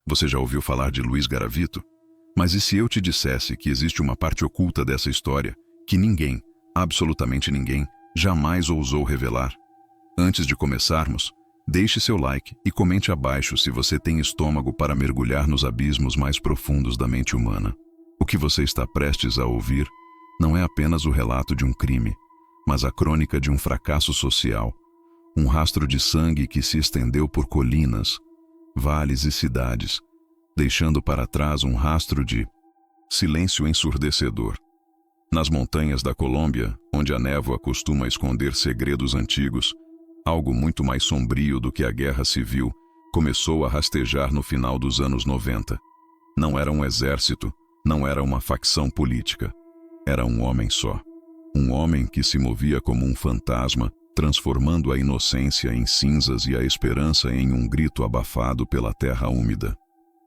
Você já ouviu falar de Luiz Garavito? Mas e se eu te dissesse que existe uma parte oculta dessa história que ninguém, absolutamente ninguém, jamais ousou revelar? Antes de começarmos, deixe seu like e comente abaixo se você tem estômago para mergulhar nos abismos mais profundos da mente humana. O que você está prestes a ouvir não é apenas o relato de um crime, mas a crônica de um fracasso social, um rastro de sangue que se estendeu por colinas, vales e cidades, deixando para trás um rastro de silêncio ensurdecedor. Nas montanhas da Colômbia, onde a névoa costuma esconder segredos antigos, algo muito mais sombrio do que a guerra civil começou a rastejar no final dos anos 90. Não era um exército, não era uma facção política. Era um homem só. Um homem que se movia como um fantasma, transformando a inocência em cinzas e a esperança em um grito abafado pela terra úmida.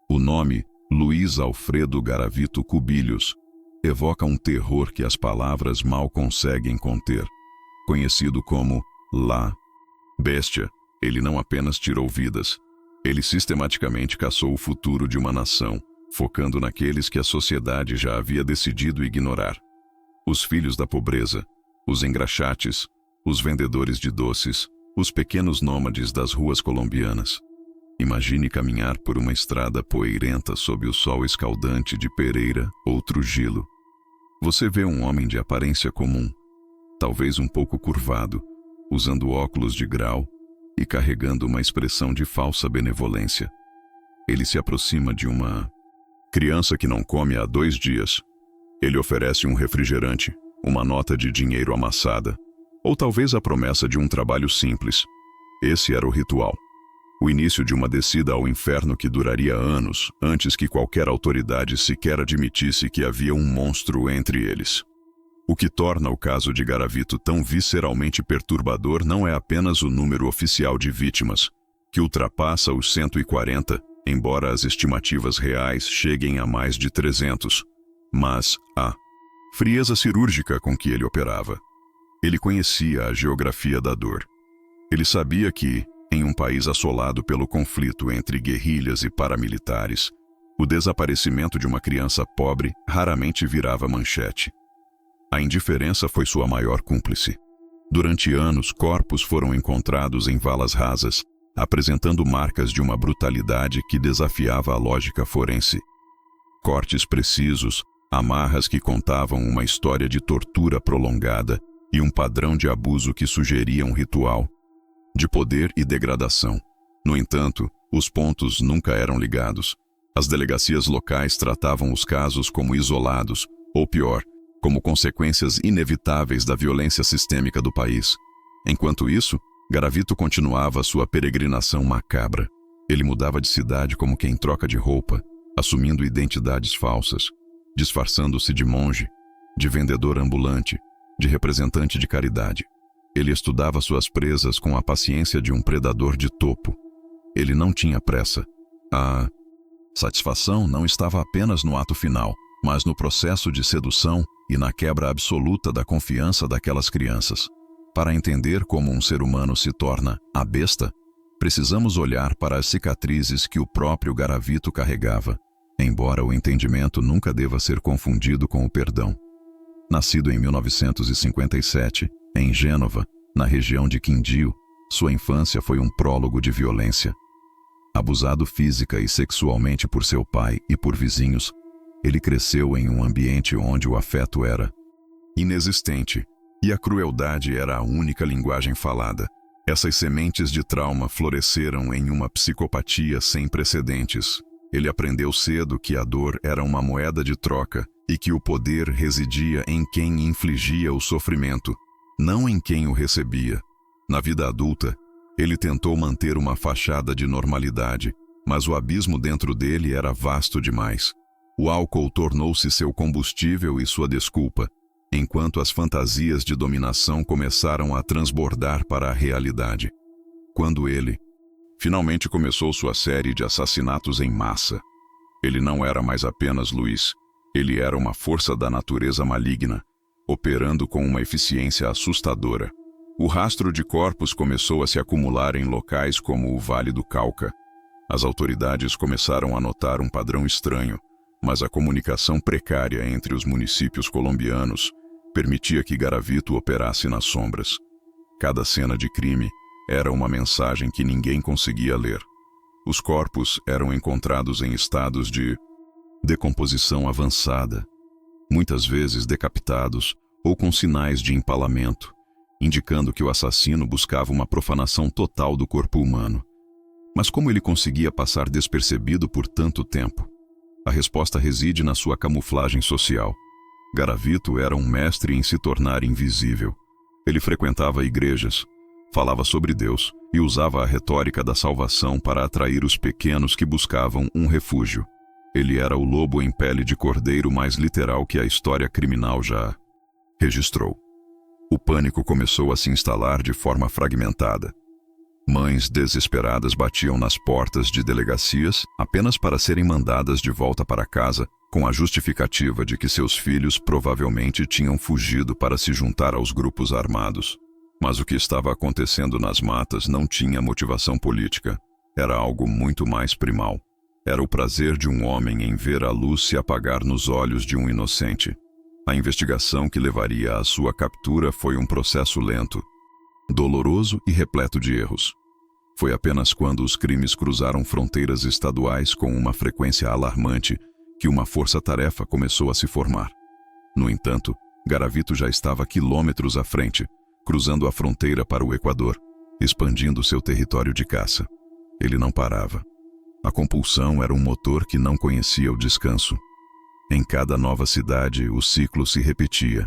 O nome, Luiz Alfredo Garavito Cubillos, evoca um terror que as palavras mal conseguem conter. Conhecido como La Bestia, ele não apenas tirou vidas, ele sistematicamente caçou o futuro de uma nação, focando naqueles que a sociedade já havia decidido ignorar. Os filhos da pobreza, os engraxates, os vendedores de doces, os pequenos nômades das ruas colombianas. Imagine caminhar por uma estrada poeirenta sob o sol escaldante de Pereira ou Trujillo. Você vê um homem de aparência comum, talvez um pouco curvado, usando óculos de grau e carregando uma expressão de falsa benevolência. Ele se aproxima de uma criança que não come há 2 dias. Ele oferece um refrigerante, uma nota de dinheiro amassada, ou talvez a promessa de um trabalho simples. Esse era o ritual. O início de uma descida ao inferno que duraria anos, antes que qualquer autoridade sequer admitisse que havia um monstro entre eles. O que torna o caso de Garavito tão visceralmente perturbador não é apenas o número oficial de vítimas, que ultrapassa os 140, embora as estimativas reais cheguem a mais de 300, mas a frieza cirúrgica com que ele operava. Ele conhecia a geografia da dor. Ele sabia que, em um país assolado pelo conflito entre guerrilhas e paramilitares, o desaparecimento de uma criança pobre raramente virava manchete. A indiferença foi sua maior cúmplice. Durante anos, corpos foram encontrados em valas rasas, apresentando marcas de uma brutalidade que desafiava a lógica forense. Cortes precisos, amarras que contavam uma história de tortura prolongada e um padrão de abuso que sugeria um ritual de poder e degradação. No entanto, os pontos nunca eram ligados. As delegacias locais tratavam os casos como isolados, ou pior, como consequências inevitáveis da violência sistêmica do país. Enquanto isso, Garavito continuava sua peregrinação macabra. Ele mudava de cidade como quem troca de roupa, assumindo identidades falsas, disfarçando-se de monge, de vendedor ambulante, de representante de caridade. Ele estudava suas presas com a paciência de um predador de topo. Ele não tinha pressa. A satisfação não estava apenas no ato final, mas no processo de sedução e na quebra absoluta da confiança daquelas crianças. Para entender como um ser humano se torna a besta, precisamos olhar para as cicatrizes que o próprio Garavito carregava, embora o entendimento nunca deva ser confundido com o perdão. Nascido em 1957, em Gênova, na região de Quindio, sua infância foi um prólogo de violência. Abusado física e sexualmente por seu pai e por vizinhos, ele cresceu em um ambiente onde o afeto era inexistente e a crueldade era a única linguagem falada. Essas sementes de trauma floresceram em uma psicopatia sem precedentes. Ele aprendeu cedo que a dor era uma moeda de troca e que o poder residia em quem infligia o sofrimento, não em quem o recebia. Na vida adulta, ele tentou manter uma fachada de normalidade, mas o abismo dentro dele era vasto demais. O álcool tornou-se seu combustível e sua desculpa, enquanto as fantasias de dominação começaram a transbordar para a realidade. Quando ele finalmente começou sua série de assassinatos em massa, ele não era mais apenas Luiz, ele era uma força da natureza maligna, operando com uma eficiência assustadora. O rastro de corpos começou a se acumular em locais como o Vale do Cauca. As autoridades começaram a notar um padrão estranho, mas a comunicação precária entre os municípios colombianos permitia que Garavito operasse nas sombras. Cada cena de crime era uma mensagem que ninguém conseguia ler. Os corpos eram encontrados em estados de decomposição avançada, muitas vezes decapitados ou com sinais de empalamento, indicando que o assassino buscava uma profanação total do corpo humano. Mas como ele conseguia passar despercebido por tanto tempo? A resposta reside na sua camuflagem social. Garavito era um mestre em se tornar invisível. Ele frequentava igrejas, falava sobre Deus e usava a retórica da salvação para atrair os pequenos que buscavam um refúgio. Ele era o lobo em pele de cordeiro mais literal que a história criminal já registrou. O pânico começou a se instalar de forma fragmentada. Mães desesperadas batiam nas portas de delegacias apenas para serem mandadas de volta para casa, com a justificativa de que seus filhos provavelmente tinham fugido para se juntar aos grupos armados. Mas o que estava acontecendo nas matas não tinha motivação política. Era algo muito mais primal. Era o prazer de um homem em ver a luz se apagar nos olhos de um inocente. A investigação que levaria à sua captura foi um processo lento, doloroso e repleto de erros. Foi apenas quando os crimes cruzaram fronteiras estaduais com uma frequência alarmante que uma força-tarefa começou a se formar. No entanto, Garavito já estava quilômetros à frente, cruzando a fronteira para o Equador, expandindo seu território de caça. Ele não parava. A compulsão era um motor que não conhecia o descanso. Em cada nova cidade, o ciclo se repetia.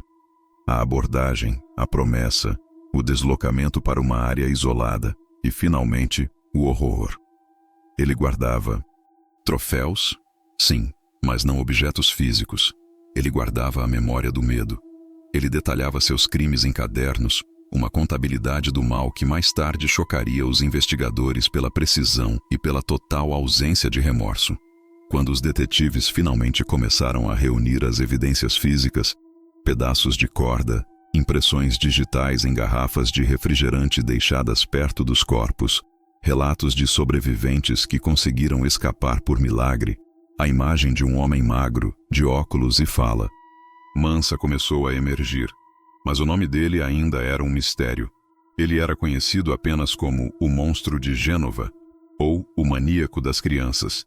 A abordagem, a promessa, o deslocamento para uma área isolada e, finalmente, o horror. Ele guardava troféus? Sim, mas não objetos físicos. Ele guardava a memória do medo. Ele detalhava seus crimes em cadernos, uma contabilidade do mal que mais tarde chocaria os investigadores pela precisão e pela total ausência de remorso. Quando os detetives finalmente começaram a reunir as evidências físicas, pedaços de corda, impressões digitais em garrafas de refrigerante deixadas perto dos corpos, relatos de sobreviventes que conseguiram escapar por milagre, a imagem de um homem magro, de óculos e fala. Mansa começou a emergir, mas o nome dele ainda era um mistério. Ele era conhecido apenas como o Monstro de Gênova, ou o Maníaco das Crianças.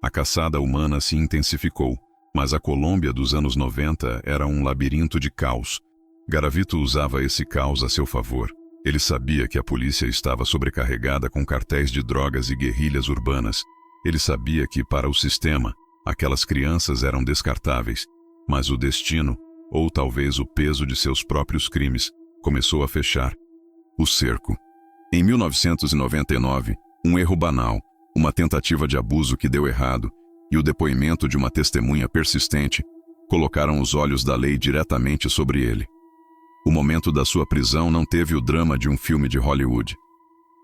A caçada humana se intensificou, mas a Colômbia dos anos 90 era um labirinto de caos. Garavito usava esse caos a seu favor. Ele sabia que a polícia estava sobrecarregada com cartéis de drogas e guerrilhas urbanas. Ele sabia que, para o sistema, aquelas crianças eram descartáveis, mas o destino, ou talvez o peso de seus próprios crimes, começou a fechar o cerco. Em 1999, um erro banal, uma tentativa de abuso que deu errado e o depoimento de uma testemunha persistente colocaram os olhos da lei diretamente sobre ele. O momento da sua prisão não teve o drama de um filme de Hollywood.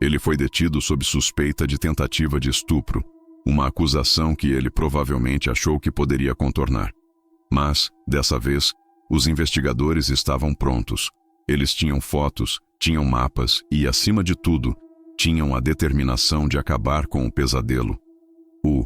Ele foi detido sob suspeita de tentativa de estupro, uma acusação que ele provavelmente achou que poderia contornar. Mas, dessa vez, os investigadores estavam prontos. Eles tinham fotos, tinham mapas e, acima de tudo, tinham a determinação de acabar com o pesadelo. O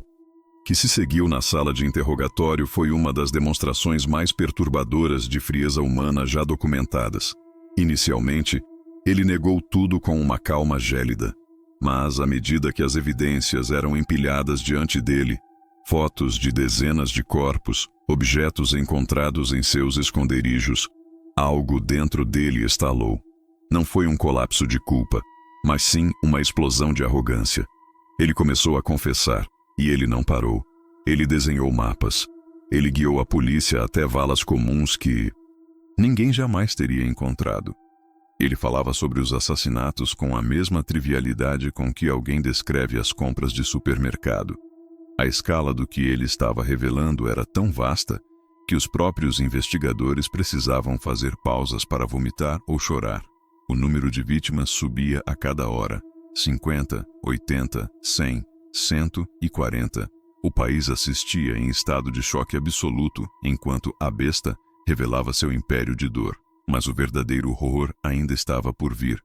que se seguiu na sala de interrogatório foi uma das demonstrações mais perturbadoras de frieza humana já documentadas. Inicialmente, ele negou tudo com uma calma gélida. Mas, à medida que as evidências eram empilhadas diante dele, fotos de dezenas de corpos, objetos encontrados em seus esconderijos, algo dentro dele estalou. Não foi um colapso de culpa, mas sim uma explosão de arrogância. Ele começou a confessar, e ele não parou. Ele desenhou mapas. Ele guiou a polícia até valas comuns que ninguém jamais teria encontrado. Ele falava sobre os assassinatos com a mesma trivialidade com que alguém descreve as compras de supermercado. A escala do que ele estava revelando era tão vasta que os próprios investigadores precisavam fazer pausas para vomitar ou chorar. O número de vítimas subia a cada hora. 50, 80, 100, 140. O país assistia em estado de choque absoluto, enquanto a besta revelava seu império de dor. Mas o verdadeiro horror ainda estava por vir.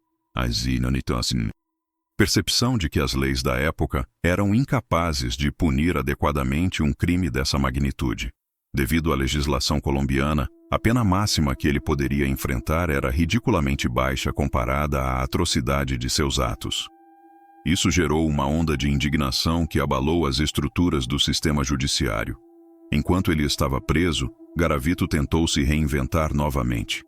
Percepção de que as leis da época eram incapazes de punir adequadamente um crime dessa magnitude. Devido à legislação colombiana, a pena máxima que ele poderia enfrentar era ridiculamente baixa comparada à atrocidade de seus atos. Isso gerou uma onda de indignação que abalou as estruturas do sistema judiciário. Enquanto ele estava preso, Garavito tentou se reinventar novamente.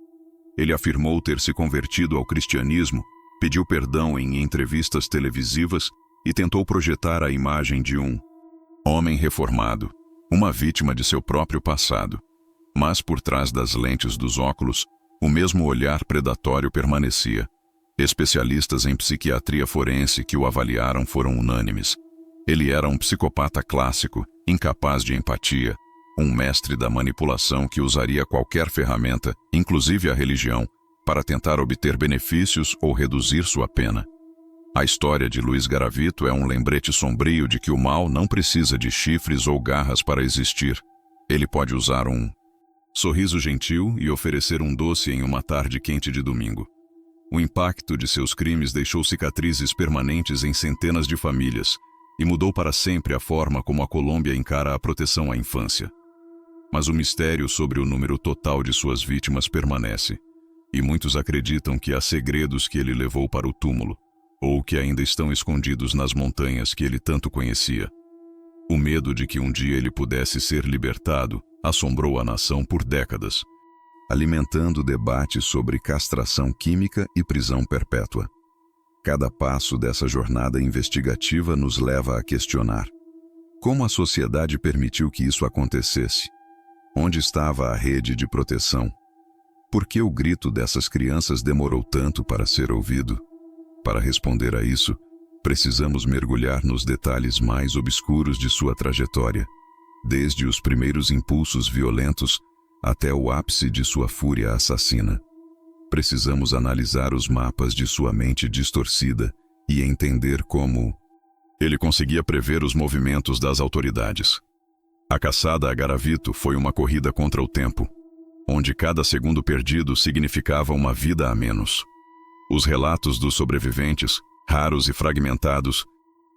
Ele afirmou ter se convertido ao cristianismo, pediu perdão em entrevistas televisivas e tentou projetar a imagem de um homem reformado, uma vítima de seu próprio passado. Mas por trás das lentes dos óculos, o mesmo olhar predatório permanecia. Especialistas em psiquiatria forense que o avaliaram foram unânimes. Ele era um psicopata clássico, incapaz de empatia, um mestre da manipulação que usaria qualquer ferramenta, inclusive a religião, para tentar obter benefícios ou reduzir sua pena. A história de Luiz Garavito é um lembrete sombrio de que o mal não precisa de chifres ou garras para existir. Ele pode usar um sorriso gentil e oferecer um doce em uma tarde quente de domingo. O impacto de seus crimes deixou cicatrizes permanentes em centenas de famílias e mudou para sempre a forma como a Colômbia encara a proteção à infância. Mas o mistério sobre o número total de suas vítimas permanece, e muitos acreditam que há segredos que ele levou para o túmulo, ou que ainda estão escondidos nas montanhas que ele tanto conhecia. O medo de que um dia ele pudesse ser libertado assombrou a nação por décadas, alimentando debates sobre castração química e prisão perpétua. Cada passo dessa jornada investigativa nos leva a questionar: como a sociedade permitiu que isso acontecesse? Onde estava a rede de proteção? Por que o grito dessas crianças demorou tanto para ser ouvido? Para responder a isso, precisamos mergulhar nos detalhes mais obscuros de sua trajetória, desde os primeiros impulsos violentos até o ápice de sua fúria assassina. Precisamos analisar os mapas de sua mente distorcida e entender como ele conseguia prever os movimentos das autoridades. A caçada a Garavito foi uma corrida contra o tempo, onde cada segundo perdido significava uma vida a menos. Os relatos dos sobreviventes, raros e fragmentados,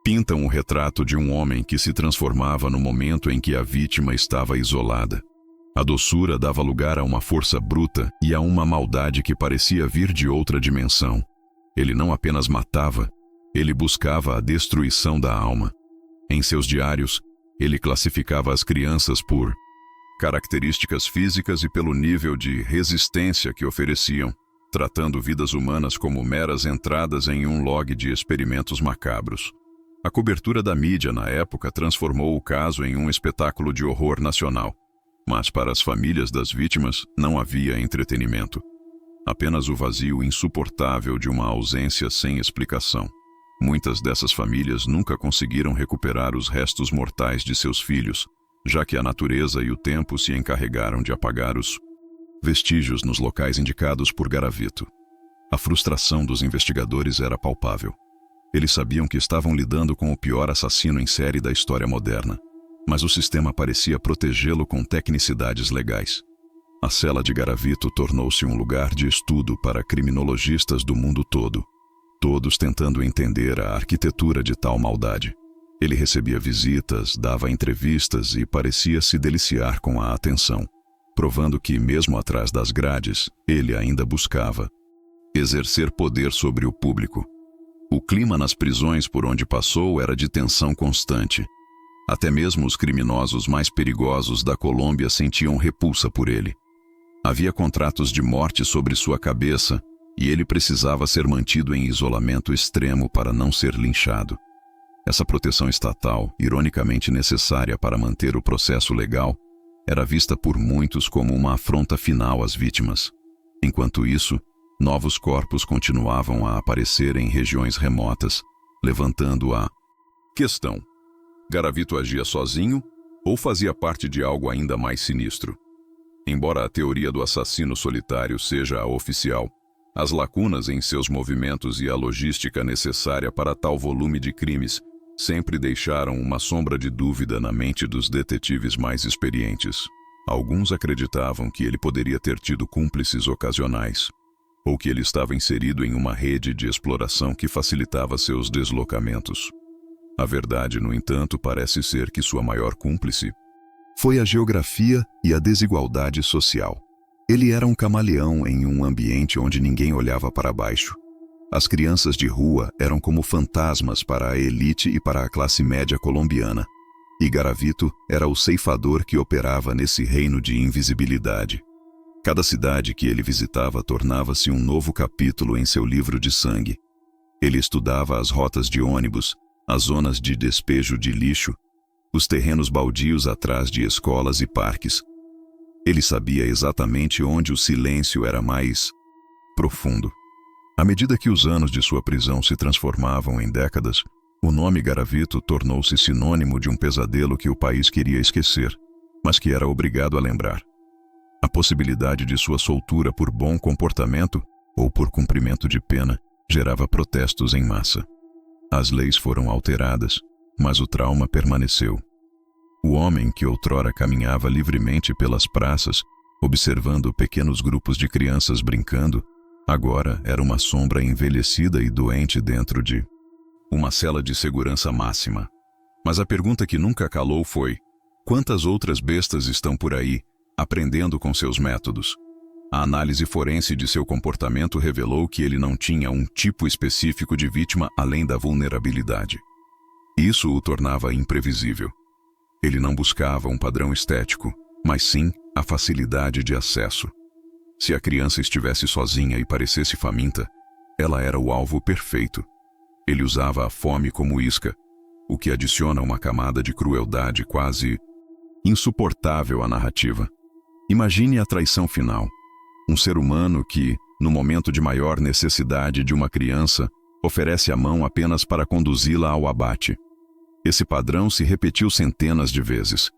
pintam o retrato de um homem que se transformava no momento em que a vítima estava isolada. A doçura dava lugar a uma força bruta e a uma maldade que parecia vir de outra dimensão. Ele não apenas matava, ele buscava a destruição da alma. Em seus diários, ele classificava as crianças por características físicas e pelo nível de resistência que ofereciam, tratando vidas humanas como meras entradas em um log de experimentos macabros. A cobertura da mídia na época transformou o caso em um espetáculo de horror nacional. Mas para as famílias das vítimas não havia entretenimento. Apenas o vazio insuportável de uma ausência sem explicação. Muitas dessas famílias nunca conseguiram recuperar os restos mortais de seus filhos, já que a natureza e o tempo se encarregaram de apagar os vestígios nos locais indicados por Garavito. A frustração dos investigadores era palpável. Eles sabiam que estavam lidando com o pior assassino em série da história moderna, mas o sistema parecia protegê-lo com tecnicidades legais. A cela de Garavito tornou-se um lugar de estudo para criminologistas do mundo todo, todos tentando entender a arquitetura de tal maldade. Ele recebia visitas, dava entrevistas e parecia se deliciar com a atenção, provando que, mesmo atrás das grades, ele ainda buscava exercer poder sobre o público. O clima nas prisões por onde passou era de tensão constante. Até mesmo os criminosos mais perigosos da Colômbia sentiam repulsa por ele. Havia contratos de morte sobre sua cabeça e ele precisava ser mantido em isolamento extremo para não ser linchado. Essa proteção estatal, ironicamente necessária para manter o processo legal, era vista por muitos como uma afronta final às vítimas. Enquanto isso, novos corpos continuavam a aparecer em regiões remotas, levantando a questão: Garavito agia sozinho ou fazia parte de algo ainda mais sinistro? Embora a teoria do assassino solitário seja a oficial, as lacunas em seus movimentos e a logística necessária para tal volume de crimes sempre deixaram uma sombra de dúvida na mente dos detetives mais experientes. Alguns acreditavam que ele poderia ter tido cúmplices ocasionais. ou que ele estava inserido em uma rede de exploração que facilitava seus deslocamentos. A verdade, no entanto, parece ser que sua maior cúmplice foi a geografia e a desigualdade social. Ele era um camaleão em um ambiente onde ninguém olhava para baixo. As crianças de rua eram como fantasmas para a elite e para a classe média colombiana, e Garavito era o ceifador que operava nesse reino de invisibilidade. Cada cidade que ele visitava tornava-se um novo capítulo em seu livro de sangue. Ele estudava as rotas de ônibus, as zonas de despejo de lixo, os terrenos baldios atrás de escolas e parques. Ele sabia exatamente onde o silêncio era mais profundo. À medida que os anos de sua prisão se transformavam em décadas, o nome Garavito tornou-se sinônimo de um pesadelo que o país queria esquecer, mas que era obrigado a lembrar. A possibilidade de sua soltura por bom comportamento ou por cumprimento de pena gerava protestos em massa. As leis foram alteradas, mas o trauma permaneceu. O homem que outrora caminhava livremente pelas praças, observando pequenos grupos de crianças brincando, agora era uma sombra envelhecida e doente dentro de uma cela de segurança máxima. Mas a pergunta que nunca calou foi: quantas outras bestas estão por aí, aprendendo com seus métodos? A análise forense de seu comportamento revelou que ele não tinha um tipo específico de vítima além da vulnerabilidade. Isso o tornava imprevisível. Ele não buscava um padrão estético, mas sim a facilidade de acesso. Se a criança estivesse sozinha e parecesse faminta, ela era o alvo perfeito. Ele usava a fome como isca, o que adiciona uma camada de crueldade quase insuportável à narrativa. Imagine a traição final. Um ser humano que, no momento de maior necessidade de uma criança, oferece a mão apenas para conduzi-la ao abate. Esse padrão se repetiu centenas de vezes.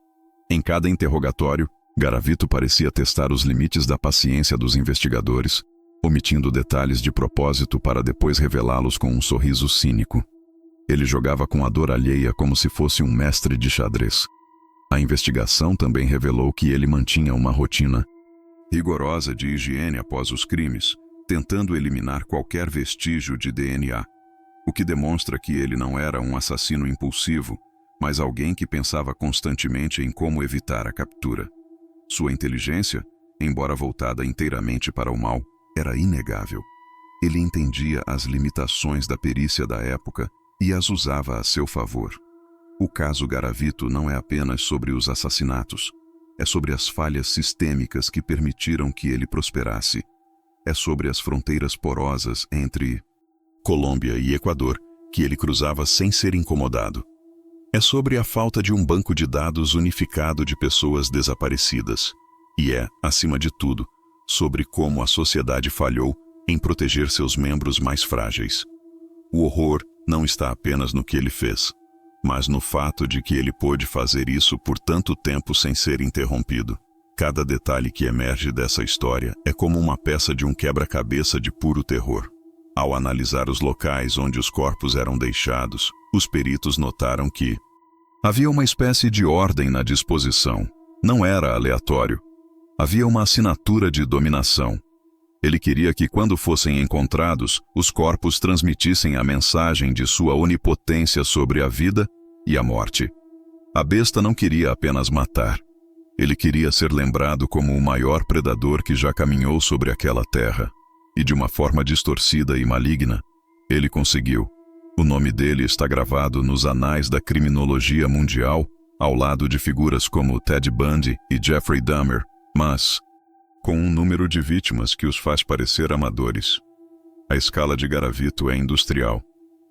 Em cada interrogatório, Garavito parecia testar os limites da paciência dos investigadores, omitindo detalhes de propósito para depois revelá-los com um sorriso cínico. Ele jogava com a dor alheia como se fosse um mestre de xadrez. A investigação também revelou que ele mantinha uma rotina rigorosa de higiene após os crimes, tentando eliminar qualquer vestígio de DNA, o que demonstra que ele não era um assassino impulsivo, mas alguém que pensava constantemente em como evitar a captura. Sua inteligência, embora voltada inteiramente para o mal, era inegável. Ele entendia as limitações da perícia da época e as usava a seu favor. O caso Garavito não é apenas sobre os assassinatos, é sobre as falhas sistêmicas que permitiram que ele prosperasse. É sobre as fronteiras porosas entre Colômbia e Equador que ele cruzava sem ser incomodado. É sobre a falta de um banco de dados unificado de pessoas desaparecidas. E é, acima de tudo, sobre como a sociedade falhou em proteger seus membros mais frágeis. O horror não está apenas no que ele fez, mas no fato de que ele pôde fazer isso por tanto tempo sem ser interrompido. Cada detalhe que emerge dessa história é como uma peça de um quebra-cabeça de puro terror. Ao analisar os locais onde os corpos eram deixados, os peritos notaram que havia uma espécie de ordem na disposição. Não era aleatório. Havia uma assinatura de dominação. Ele queria que, quando fossem encontrados, os corpos transmitissem a mensagem de sua onipotência sobre a vida e a morte. A besta não queria apenas matar. Ele queria ser lembrado como o maior predador que já caminhou sobre aquela terra. E de uma forma distorcida e maligna, ele conseguiu. O nome dele está gravado nos anais da criminologia mundial, ao lado de figuras como Ted Bundy e Jeffrey Dahmer, mas com um número de vítimas que os faz parecer amadores. A escala de Garavito é industrial.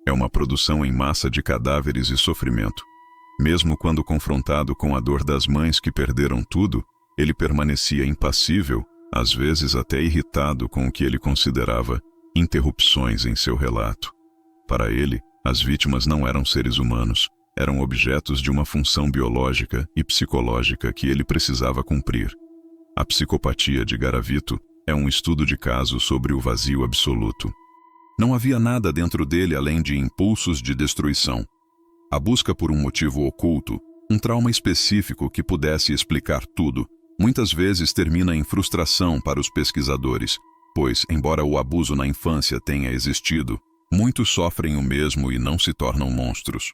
É uma produção em massa de cadáveres e sofrimento. Mesmo quando confrontado com a dor das mães que perderam tudo, ele permanecia impassível, às vezes até irritado com o que ele considerava interrupções em seu relato. Para ele, as vítimas não eram seres humanos, eram objetos de uma função biológica e psicológica que ele precisava cumprir. A psicopatia de Garavito é um estudo de caso sobre o vazio absoluto. Não havia nada dentro dele além de impulsos de destruição. A busca por um motivo oculto, um trauma específico que pudesse explicar tudo, muitas vezes termina em frustração para os pesquisadores, pois, embora o abuso na infância tenha existido, muitos sofrem o mesmo e não se tornam monstros.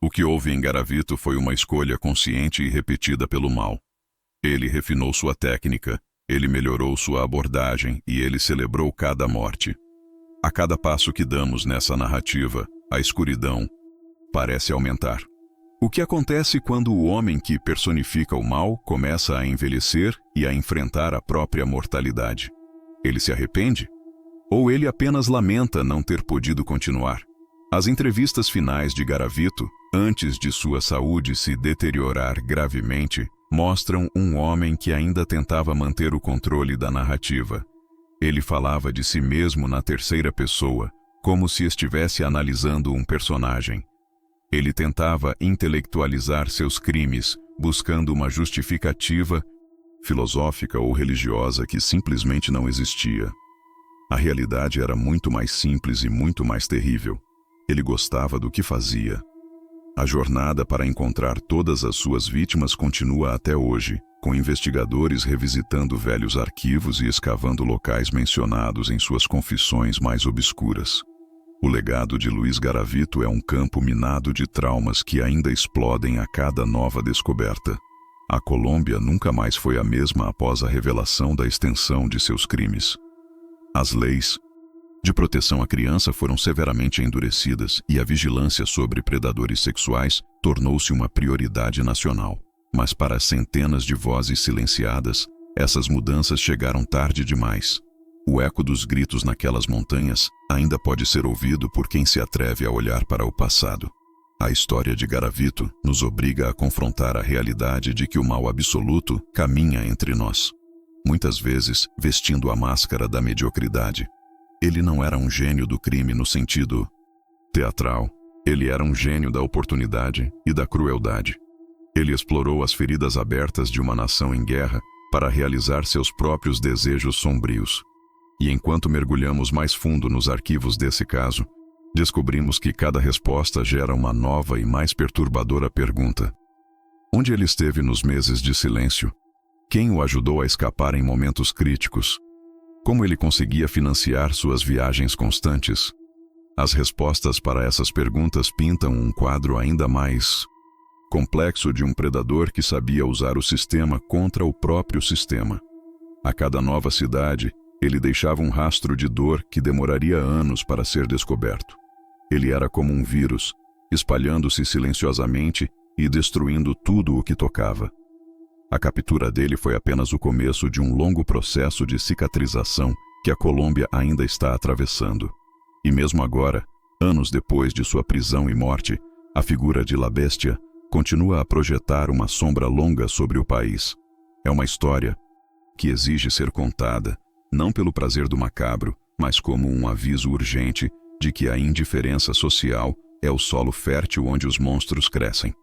O que houve em Garavito foi uma escolha consciente e repetida pelo mal. Ele refinou sua técnica, ele melhorou sua abordagem e ele celebrou cada morte. A cada passo que damos nessa narrativa, a escuridão parece aumentar. O que acontece quando o homem que personifica o mal começa a envelhecer e a enfrentar a própria mortalidade? Ele se arrepende? Ou ele apenas lamenta não ter podido continuar? As entrevistas finais de Garavito, antes de sua saúde se deteriorar gravemente, mostram um homem que ainda tentava manter o controle da narrativa. Ele falava de si mesmo na terceira pessoa, como se estivesse analisando um personagem. Ele tentava intelectualizar seus crimes, buscando uma justificativa filosófica ou religiosa que simplesmente não existia. A realidade era muito mais simples e muito mais terrível. Ele gostava do que fazia. A jornada para encontrar todas as suas vítimas continua até hoje, com investigadores revisitando velhos arquivos e escavando locais mencionados em suas confissões mais obscuras. O legado de Luiz Garavito é um campo minado de traumas que ainda explodem a cada nova descoberta. A Colômbia nunca mais foi a mesma após a revelação da extensão de seus crimes. As leis de proteção à criança foram severamente endurecidas e a vigilância sobre predadores sexuais tornou-se uma prioridade nacional. Mas para centenas de vozes silenciadas, essas mudanças chegaram tarde demais. O eco dos gritos naquelas montanhas ainda pode ser ouvido por quem se atreve a olhar para o passado. A história de Garavito nos obriga a confrontar a realidade de que o mal absoluto caminha entre nós, muitas vezes vestindo a máscara da mediocridade. Ele não era um gênio do crime no sentido teatral. Ele era um gênio da oportunidade e da crueldade. Ele explorou as feridas abertas de uma nação em guerra para realizar seus próprios desejos sombrios. E enquanto mergulhamos mais fundo nos arquivos desse caso, descobrimos que cada resposta gera uma nova e mais perturbadora pergunta. Onde ele esteve nos meses de silêncio? Quem o ajudou a escapar em momentos críticos? Como ele conseguia financiar suas viagens constantes? As respostas para essas perguntas pintam um quadro ainda mais complexo de um predador que sabia usar o sistema contra o próprio sistema. A cada nova cidade, ele deixava um rastro de dor que demoraria anos para ser descoberto. Ele era como um vírus, espalhando-se silenciosamente e destruindo tudo o que tocava. A captura dele foi apenas o começo de um longo processo de cicatrização que a Colômbia ainda está atravessando. E mesmo agora, anos depois de sua prisão e morte, a figura de La Bestia continua a projetar uma sombra longa sobre o país. É uma história que exige ser contada, não pelo prazer do macabro, mas como um aviso urgente de que a indiferença social é o solo fértil onde os monstros crescem.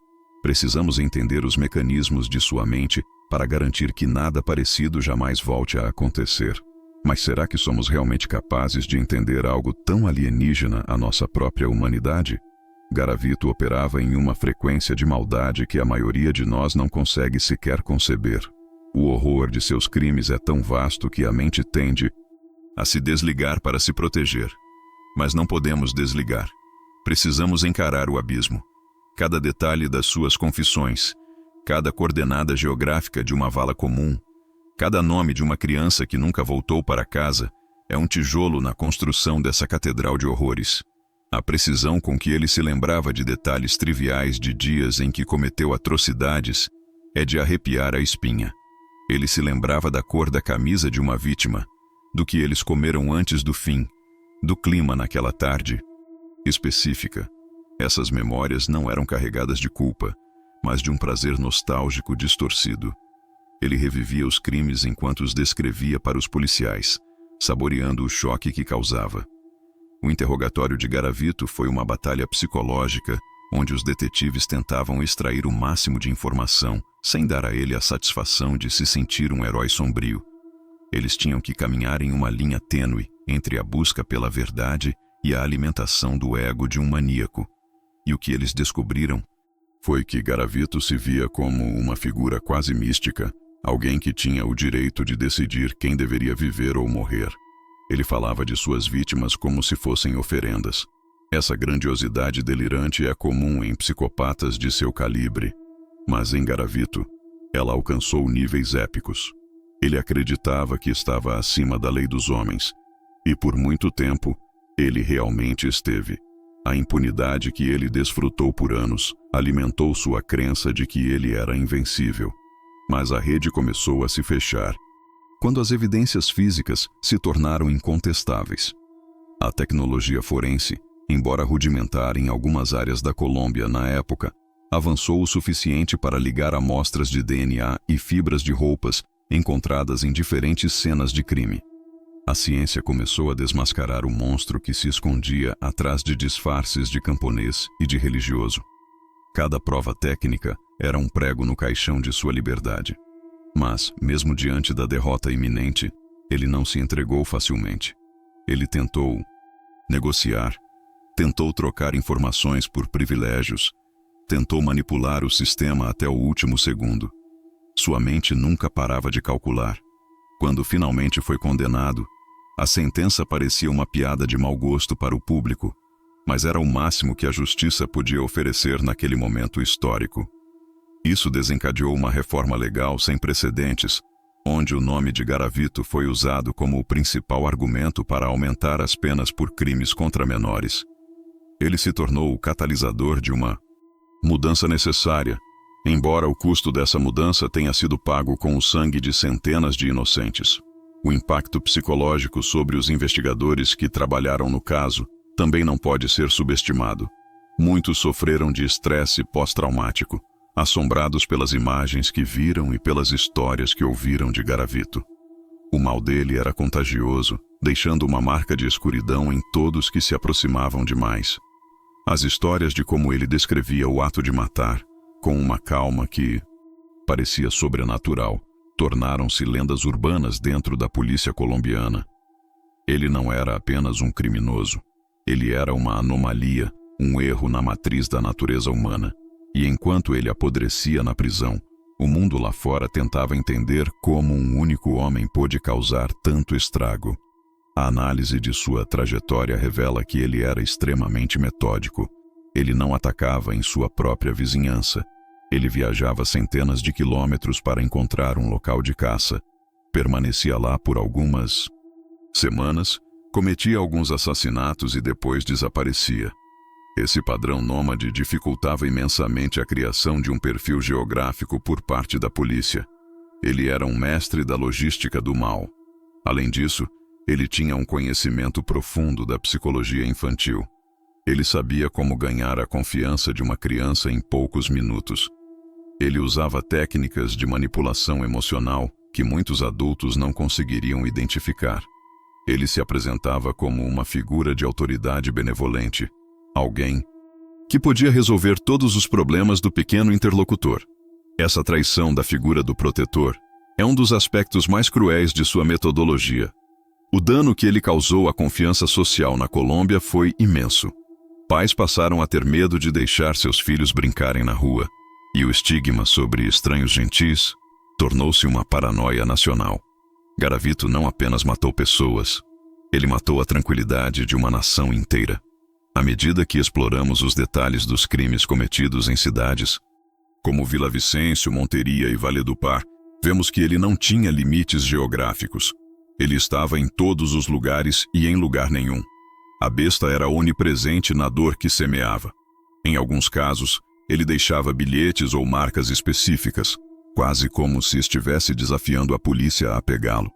Precisamos entender os mecanismos de sua mente para garantir que nada parecido jamais volte a acontecer. Mas será que somos realmente capazes de entender algo tão alienígena à nossa própria humanidade? Garavito operava em uma frequência de maldade que a maioria de nós não consegue sequer conceber. O horror de seus crimes é tão vasto que a mente tende a se desligar para se proteger. Mas não podemos desligar. Precisamos encarar o abismo. Cada detalhe das suas confissões, cada coordenada geográfica de uma vala comum, cada nome de uma criança que nunca voltou para casa, é um tijolo na construção dessa catedral de horrores. A precisão com que ele se lembrava de detalhes triviais de dias em que cometeu atrocidades é de arrepiar a espinha. Ele se lembrava da cor da camisa de uma vítima, do que eles comeram antes do fim, do clima naquela tarde específica. Essas memórias não eram carregadas de culpa, mas de um prazer nostálgico distorcido. Ele revivia os crimes enquanto os descrevia para os policiais, saboreando o choque que causava. O interrogatório de Garavito foi uma batalha psicológica, onde os detetives tentavam extrair o máximo de informação, sem dar a ele a satisfação de se sentir um herói sombrio. Eles tinham que caminhar em uma linha tênue entre a busca pela verdade e a alimentação do ego de um maníaco. E o que eles descobriram foi que Garavito se via como uma figura quase mística, alguém que tinha o direito de decidir quem deveria viver ou morrer. Ele falava de suas vítimas como se fossem oferendas. Essa grandiosidade delirante é comum em psicopatas de seu calibre, mas em Garavito, ela alcançou níveis épicos. Ele acreditava que estava acima da lei dos homens, e por muito tempo, ele realmente esteve. A impunidade que ele desfrutou por anos alimentou sua crença de que ele era invencível. Mas a rede começou a se fechar quando as evidências físicas se tornaram incontestáveis. A tecnologia forense, embora rudimentar em algumas áreas da Colômbia na época, avançou o suficiente para ligar amostras de DNA e fibras de roupas encontradas em diferentes cenas de crime. A ciência começou a desmascarar o monstro que se escondia atrás de disfarces de camponês e de religioso. Cada prova técnica era um prego no caixão de sua liberdade. Mas, mesmo diante da derrota iminente, ele não se entregou facilmente. Ele tentou negociar, tentou trocar informações por privilégios, tentou manipular o sistema até o último segundo. Sua mente nunca parava de calcular. Quando finalmente foi condenado, a sentença parecia uma piada de mau gosto para o público, mas era o máximo que a justiça podia oferecer naquele momento histórico. Isso desencadeou uma reforma legal sem precedentes, onde o nome de Garavito foi usado como o principal argumento para aumentar as penas por crimes contra menores. Ele se tornou o catalisador de uma mudança necessária, embora o custo dessa mudança tenha sido pago com o sangue de centenas de inocentes. O impacto psicológico sobre os investigadores que trabalharam no caso também não pode ser subestimado. Muitos sofreram de estresse pós-traumático, assombrados pelas imagens que viram e pelas histórias que ouviram de Garavito. O mal dele era contagioso, deixando uma marca de escuridão em todos que se aproximavam demais. As histórias de como ele descrevia o ato de matar, com uma calma que parecia sobrenatural, tornaram-se lendas urbanas dentro da polícia colombiana. Ele não era apenas um criminoso. Ele era uma anomalia, um erro na matriz da natureza humana. E enquanto ele apodrecia na prisão, o mundo lá fora tentava entender como um único homem pôde causar tanto estrago. A análise de sua trajetória revela que ele era extremamente metódico. Ele não atacava em sua própria vizinhança. Ele viajava centenas de quilômetros para encontrar um local de caça. Permanecia lá por algumas semanas, cometia alguns assassinatos e depois desaparecia. Esse padrão nômade dificultava imensamente a criação de um perfil geográfico por parte da polícia. Ele era um mestre da logística do mal. Além disso, ele tinha um conhecimento profundo da psicologia infantil. Ele sabia como ganhar a confiança de uma criança em poucos minutos. Ele usava técnicas de manipulação emocional que muitos adultos não conseguiriam identificar. Ele se apresentava como uma figura de autoridade benevolente, alguém que podia resolver todos os problemas do pequeno interlocutor. Essa traição da figura do protetor é um dos aspectos mais cruéis de sua metodologia. O dano que ele causou à confiança social na Colômbia foi imenso. Pais passaram a ter medo de deixar seus filhos brincarem na rua, e o estigma sobre estranhos gentis tornou-se uma paranoia nacional. Garavito não apenas matou pessoas, ele matou a tranquilidade de uma nação inteira. À medida que exploramos os detalhes dos crimes cometidos em cidades como Vila Vicêncio, Monteria e Valledupar, vemos que ele não tinha limites geográficos. Ele estava em todos os lugares e em lugar nenhum. A besta era onipresente na dor que semeava. Em alguns casos, ele deixava bilhetes ou marcas específicas, quase como se estivesse desafiando a polícia a pegá-lo.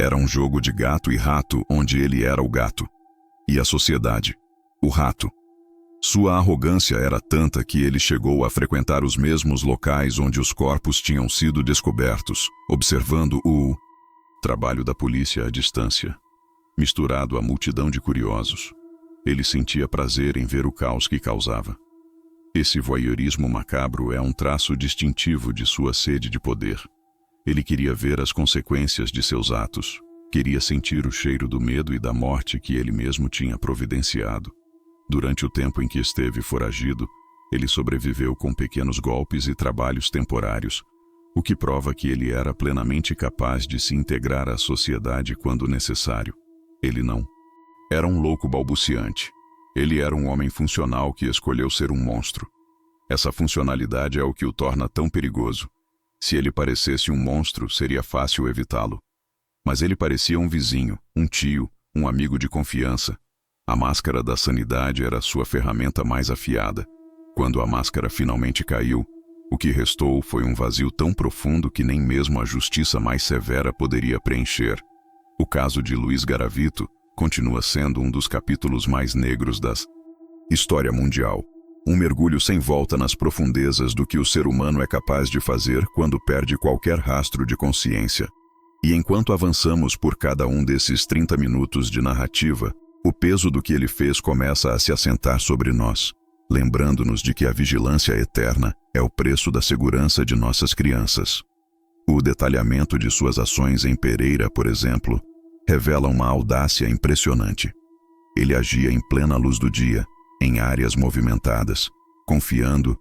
Era um jogo de gato e rato onde ele era o gato. E a sociedade, o rato. Sua arrogância era tanta que ele chegou a frequentar os mesmos locais onde os corpos tinham sido descobertos, observando o trabalho da polícia à distância. Misturado à multidão de curiosos, ele sentia prazer em ver o caos que causava. Esse voyeurismo macabro é um traço distintivo de sua sede de poder. Ele queria ver as consequências de seus atos, queria sentir o cheiro do medo e da morte que ele mesmo tinha providenciado. Durante o tempo em que esteve foragido, ele sobreviveu com pequenos golpes e trabalhos temporários, o que prova que ele era plenamente capaz de se integrar à sociedade quando necessário. Ele não. Era um louco balbuciante. Ele era um homem funcional que escolheu ser um monstro. Essa funcionalidade é o que o torna tão perigoso. Se ele parecesse um monstro, seria fácil evitá-lo. Mas ele parecia um vizinho, um tio, um amigo de confiança. A máscara da sanidade era sua ferramenta mais afiada. Quando a máscara finalmente caiu, o que restou foi um vazio tão profundo que nem mesmo a justiça mais severa poderia preencher. O caso de Luiz Garavito continua sendo um dos capítulos mais negros da história mundial. Um mergulho sem volta nas profundezas do que o ser humano é capaz de fazer quando perde qualquer rastro de consciência. E enquanto avançamos por cada um desses 30 minutos de narrativa, o peso do que ele fez começa a se assentar sobre nós, lembrando-nos de que a vigilância eterna é o preço da segurança de nossas crianças. O detalhamento de suas ações em Pereira, por exemplo, revela uma audácia impressionante. Ele agia em plena luz do dia, em áreas movimentadas, confiando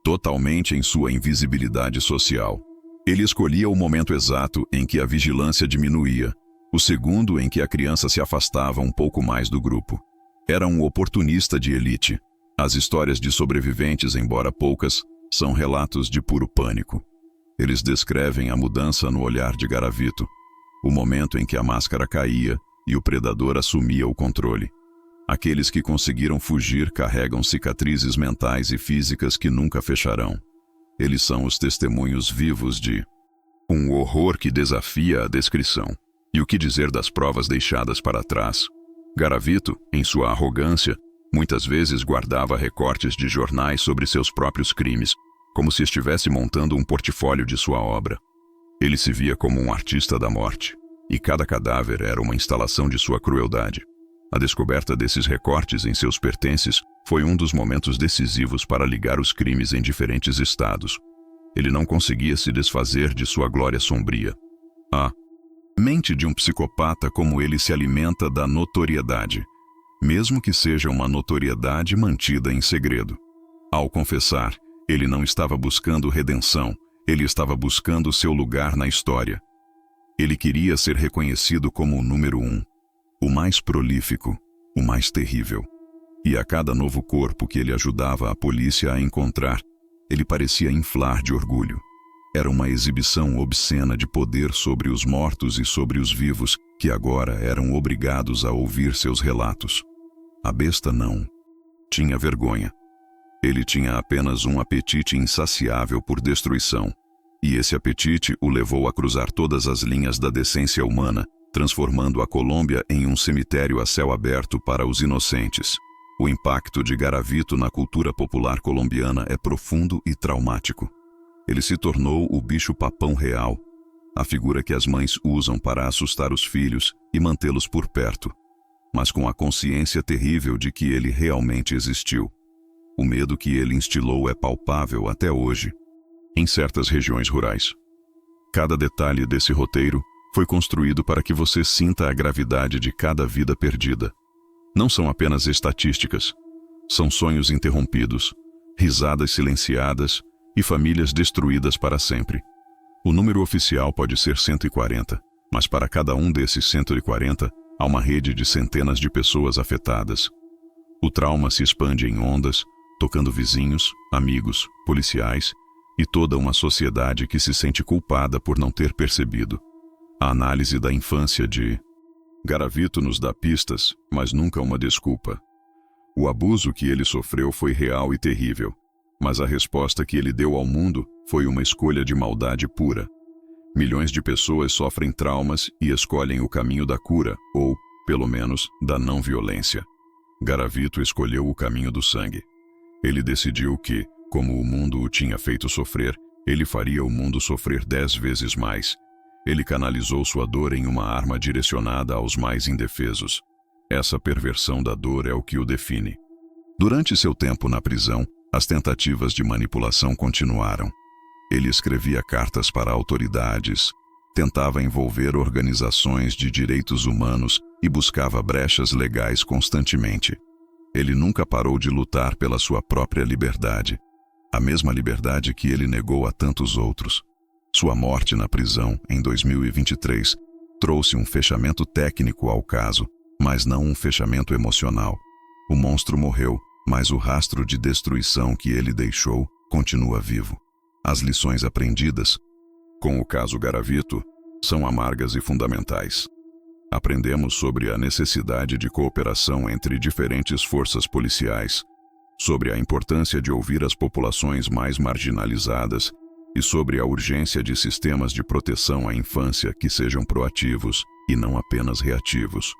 totalmente em sua invisibilidade social. Ele escolhia o momento exato em que a vigilância diminuía, o segundo em que a criança se afastava um pouco mais do grupo. Era um oportunista de elite. As histórias de sobreviventes, embora poucas, são relatos de puro pânico. Eles descrevem a mudança no olhar de Garavito, o momento em que a máscara caía e o predador assumia o controle. Aqueles que conseguiram fugir carregam cicatrizes mentais e físicas que nunca fecharão. Eles são os testemunhos vivos de um horror que desafia a descrição. E o que dizer das provas deixadas para trás? Garavito, em sua arrogância, muitas vezes guardava recortes de jornais sobre seus próprios crimes, como se estivesse montando um portfólio de sua obra. Ele se via como um artista da morte, e cada cadáver era uma instalação de sua crueldade. A descoberta desses recortes em seus pertences foi um dos momentos decisivos para ligar os crimes em diferentes estados. Ele não conseguia se desfazer de sua glória sombria. A mente de um psicopata como ele se alimenta da notoriedade, mesmo que seja uma notoriedade mantida em segredo. Ao confessar, ele não estava buscando redenção, ele estava buscando seu lugar na história. Ele queria ser reconhecido como o número 1, o mais prolífico, o mais terrível. E a cada novo corpo que ele ajudava a polícia a encontrar, ele parecia inflar de orgulho. Era uma exibição obscena de poder sobre os mortos e sobre os vivos, que agora eram obrigados a ouvir seus relatos. A besta não tinha vergonha. Ele tinha apenas um apetite insaciável por destruição. E esse apetite o levou a cruzar todas as linhas da decência humana, transformando a Colômbia em um cemitério a céu aberto para os inocentes. O impacto de Garavito na cultura popular colombiana é profundo e traumático. Ele se tornou o bicho-papão real, a figura que as mães usam para assustar os filhos e mantê-los por perto, mas com a consciência terrível de que ele realmente existiu. O medo que ele instilou é palpável até hoje, em certas regiões rurais. Cada detalhe desse roteiro foi construído para que você sinta a gravidade de cada vida perdida. Não são apenas estatísticas, são sonhos interrompidos, risadas silenciadas e famílias destruídas para sempre. O número oficial pode ser 140, mas para cada um desses 140, há uma rede de centenas de pessoas afetadas. O trauma se expande em ondas, tocando vizinhos, amigos, policiais e toda uma sociedade que se sente culpada por não ter percebido. A análise da infância de Garavito nos dá pistas, mas nunca uma desculpa. O abuso que ele sofreu foi real e terrível, mas a resposta que ele deu ao mundo foi uma escolha de maldade pura. Milhões de pessoas sofrem traumas e escolhem o caminho da cura, ou, pelo menos, da não violência. Garavito escolheu o caminho do sangue. Ele decidiu que, como o mundo o tinha feito sofrer, ele faria o mundo sofrer 10 vezes mais. Ele canalizou sua dor em uma arma direcionada aos mais indefesos. Essa perversão da dor é o que o define. Durante seu tempo na prisão, as tentativas de manipulação continuaram. Ele escrevia cartas para autoridades, tentava envolver organizações de direitos humanos e buscava brechas legais constantemente. Ele nunca parou de lutar pela sua própria liberdade, a mesma liberdade que ele negou a tantos outros. Sua morte na prisão, em 2023, trouxe um fechamento técnico ao caso, mas não um fechamento emocional. O monstro morreu, mas o rastro de destruição que ele deixou continua vivo. As lições aprendidas com o caso Garavito são amargas e fundamentais. Aprendemos sobre a necessidade de cooperação entre diferentes forças policiais, sobre a importância de ouvir as populações mais marginalizadas e sobre a urgência de sistemas de proteção à infância que sejam proativos e não apenas reativos.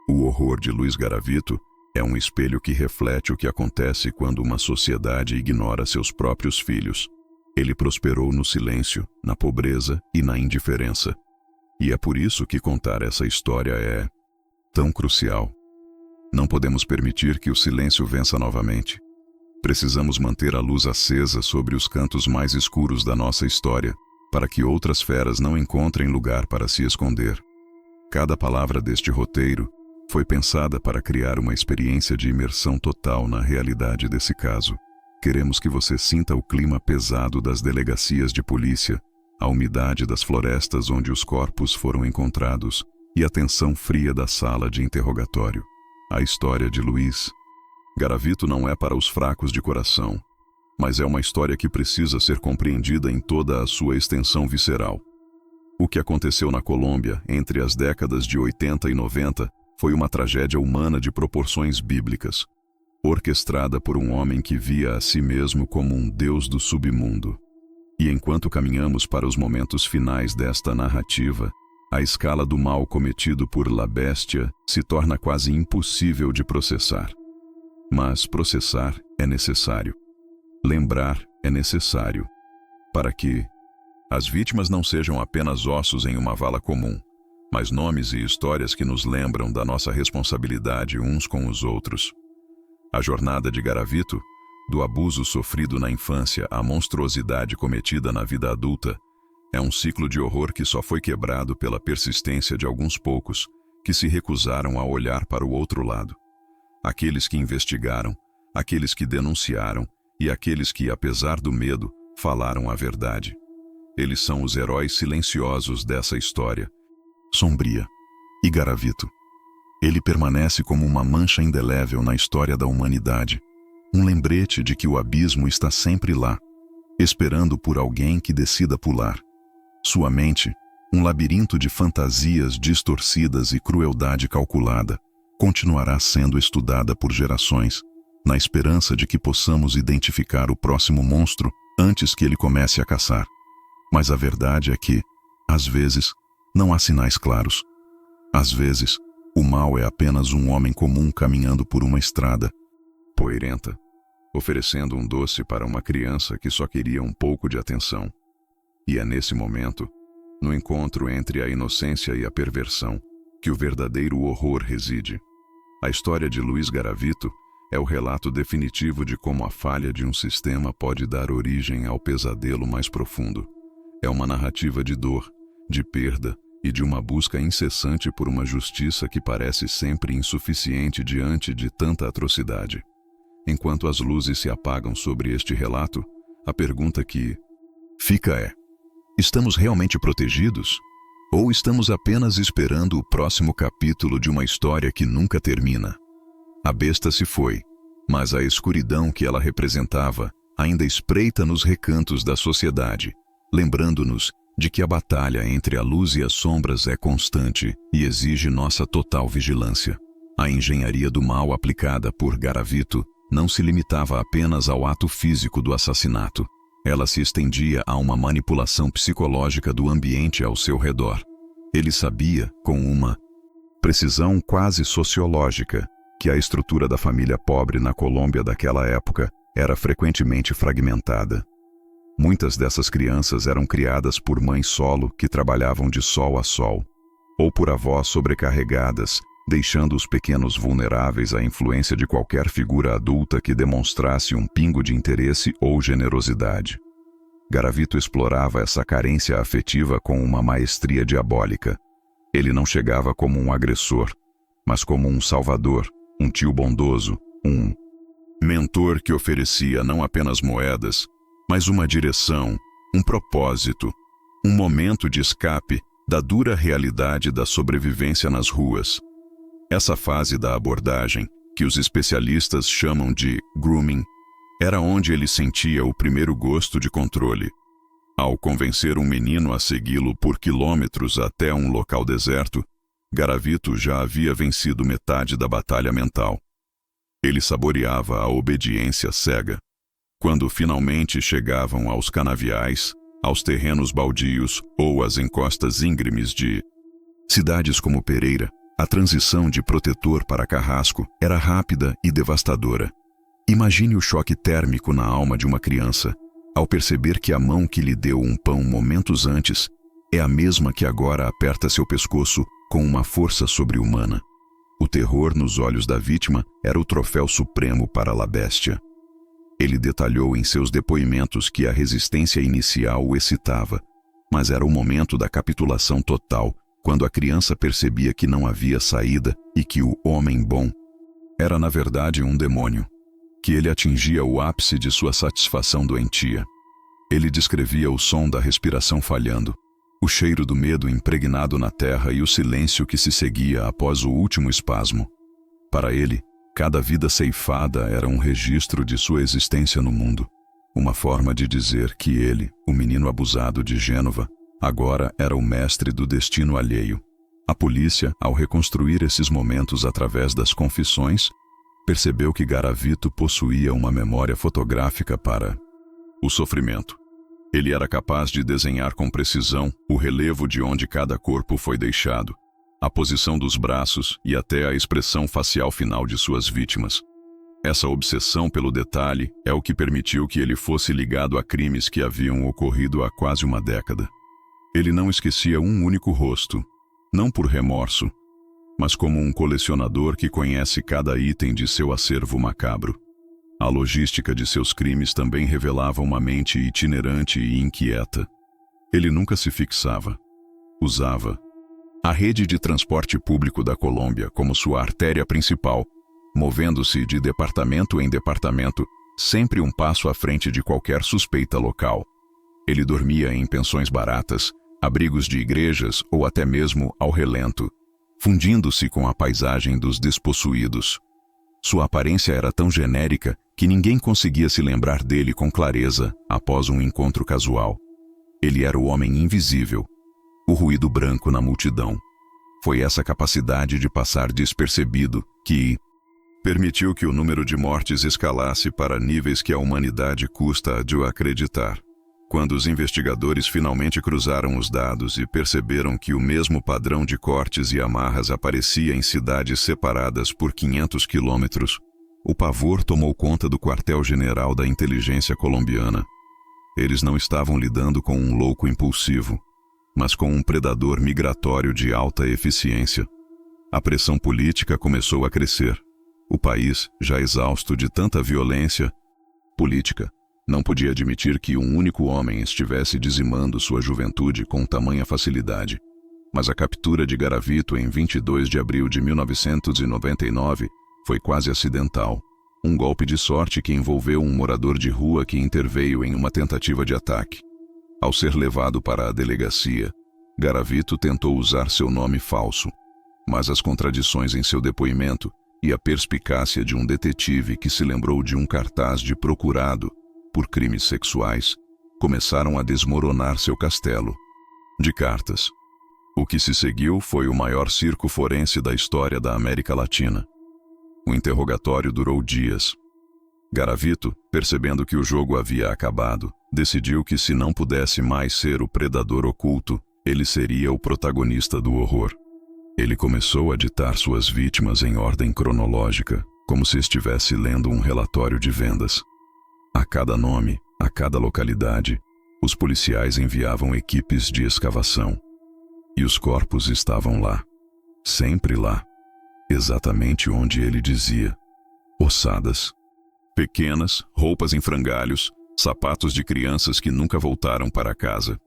O horror de Luiz Garavito é um espelho que reflete o que acontece quando uma sociedade ignora seus próprios filhos. Ele prosperou no silêncio, na pobreza e na indiferença. E é por isso que contar essa história é tão crucial. Não podemos permitir que o silêncio vença novamente. Precisamos manter a luz acesa sobre os cantos mais escuros da nossa história, para que outras feras não encontrem lugar para se esconder. Cada palavra deste roteiro foi pensada para criar uma experiência de imersão total na realidade desse caso. Queremos que você sinta o clima pesado das delegacias de polícia, a umidade das florestas onde os corpos foram encontrados e a tensão fria da sala de interrogatório. A história de Luiz Garavito não é para os fracos de coração, mas é uma história que precisa ser compreendida em toda a sua extensão visceral. O que aconteceu na Colômbia entre as décadas de 80 e 90 foi uma tragédia humana de proporções bíblicas, orquestrada por um homem que via a si mesmo como um deus do submundo. E enquanto caminhamos para os momentos finais desta narrativa, a escala do mal cometido por La Bestia se torna quase impossível de processar. Mas processar é necessário. Lembrar é necessário. Para que as vítimas não sejam apenas ossos em uma vala comum, mas nomes e histórias que nos lembram da nossa responsabilidade uns com os outros. A jornada de Garavito, do abuso sofrido na infância à monstruosidade cometida na vida adulta, é um ciclo de horror que só foi quebrado pela persistência de alguns poucos que se recusaram a olhar para o outro lado. Aqueles que investigaram, aqueles que denunciaram e aqueles que, apesar do medo, falaram a verdade. Eles são os heróis silenciosos dessa história sombria. E Garavito, ele permanece como uma mancha indelével na história da humanidade, um lembrete de que o abismo está sempre lá, esperando por alguém que decida pular. Sua mente, um labirinto de fantasias distorcidas e crueldade calculada, continuará sendo estudada por gerações, na esperança de que possamos identificar o próximo monstro antes que ele comece a caçar. Mas a verdade é que, às vezes, não há sinais claros. Às vezes, o mal é apenas um homem comum caminhando por uma estrada poeirenta, oferecendo um doce para uma criança que só queria um pouco de atenção. E é nesse momento, no encontro entre a inocência e a perversão, que o verdadeiro horror reside. A história de Luiz Garavito é o relato definitivo de como a falha de um sistema pode dar origem ao pesadelo mais profundo. É uma narrativa de dor, de perda e de uma busca incessante por uma justiça que parece sempre insuficiente diante de tanta atrocidade. Enquanto as luzes se apagam sobre este relato, a pergunta que fica é: estamos realmente protegidos? Ou estamos apenas esperando o próximo capítulo de uma história que nunca termina? A besta se foi, mas a escuridão que ela representava ainda espreita nos recantos da sociedade, lembrando-nos de que a batalha entre a luz e as sombras é constante e exige nossa total vigilância. A engenharia do mal aplicada por Garavito não se limitava apenas ao ato físico do assassinato. Ela se estendia a uma manipulação psicológica do ambiente ao seu redor. Ele sabia, com uma precisão quase sociológica, que a estrutura da família pobre na Colômbia daquela época era frequentemente fragmentada. Muitas dessas crianças eram criadas por mães solo que trabalhavam de sol a sol, ou por avós sobrecarregadas, deixando os pequenos vulneráveis à influência de qualquer figura adulta que demonstrasse um pingo de interesse ou generosidade. Garavito explorava essa carência afetiva com uma maestria diabólica. Ele não chegava como um agressor, mas como um salvador, um tio bondoso, um mentor que oferecia não apenas moedas, mas uma direção, um propósito, um momento de escape da dura realidade da sobrevivência nas ruas. Essa fase da abordagem, que os especialistas chamam de grooming, era onde ele sentia o primeiro gosto de controle. Ao convencer um menino a segui-lo por quilômetros até um local deserto, Garavito já havia vencido metade da batalha mental. Ele saboreava a obediência cega. Quando finalmente chegavam aos canaviais, aos terrenos baldios ou às encostas íngremes de cidades como Pereira, a transição de protetor para carrasco era rápida e devastadora. Imagine o choque térmico na alma de uma criança, ao perceber que a mão que lhe deu um pão momentos antes é a mesma que agora aperta seu pescoço com uma força sobre-humana. O terror nos olhos da vítima era o troféu supremo para La Bestia. Ele detalhou em seus depoimentos que a resistência inicial o excitava, mas era o momento da capitulação total, quando a criança percebia que não havia saída e que o homem bom era na verdade um demônio, que ele atingia o ápice de sua satisfação doentia. Ele descrevia o som da respiração falhando, o cheiro do medo impregnado na terra e o silêncio que se seguia após o último espasmo. Para ele, cada vida ceifada era um registro de sua existência no mundo, uma forma de dizer que ele, o menino abusado de Gênova, agora era o mestre do destino alheio. A polícia, ao reconstruir esses momentos através das confissões, percebeu que Garavito possuía uma memória fotográfica para o sofrimento. Ele era capaz de desenhar com precisão o relevo de onde cada corpo foi deixado, a posição dos braços e até a expressão facial final de suas vítimas. Essa obsessão pelo detalhe é o que permitiu que ele fosse ligado a crimes que haviam ocorrido há quase uma década. Ele não esquecia um único rosto, não por remorso, mas como um colecionador que conhece cada item de seu acervo macabro. A logística de seus crimes também revelava uma mente itinerante e inquieta. Ele nunca se fixava. Usava a rede de transporte público da Colômbia como sua artéria principal, movendo-se de departamento em departamento, sempre um passo à frente de qualquer suspeita local. Ele dormia em pensões baratas, abrigos de igrejas ou até mesmo ao relento, fundindo-se com a paisagem dos despossuídos. Sua aparência era tão genérica que ninguém conseguia se lembrar dele com clareza após um encontro casual. Ele era o homem invisível, o ruído branco na multidão. Foi essa capacidade de passar despercebido que permitiu que o número de mortes escalasse para níveis que a humanidade custa de acreditar. Quando os investigadores finalmente cruzaram os dados e perceberam que o mesmo padrão de cortes e amarras aparecia em cidades separadas por 500 quilômetros, o pavor tomou conta do quartel-general da inteligência colombiana. Eles não estavam lidando com um louco impulsivo, mas com um predador migratório de alta eficiência. A pressão política começou a crescer. O país, já exausto de tanta violência política, não podia admitir que um único homem estivesse dizimando sua juventude com tamanha facilidade. Mas a captura de Garavito em 22 de abril de 1999 foi quase acidental. Um golpe de sorte que envolveu um morador de rua que interveio em uma tentativa de ataque. Ao ser levado para a delegacia, Garavito tentou usar seu nome falso, mas as contradições em seu depoimento e a perspicácia de um detetive que se lembrou de um cartaz de procurado por crimes sexuais começaram a desmoronar seu castelo de cartas. O que se seguiu foi o maior circo forense da história da América Latina. O interrogatório durou dias. Garavito, percebendo que o jogo havia acabado, decidiu que se não pudesse mais ser o predador oculto, ele seria o protagonista do horror. Ele começou a ditar suas vítimas em ordem cronológica, como se estivesse lendo um relatório de vendas. A cada nome, a cada localidade, os policiais enviavam equipes de escavação. E os corpos estavam lá, sempre lá, exatamente onde ele dizia. Ossadas. Pequenas, roupas em frangalhos, sapatos de crianças que nunca voltaram para casa.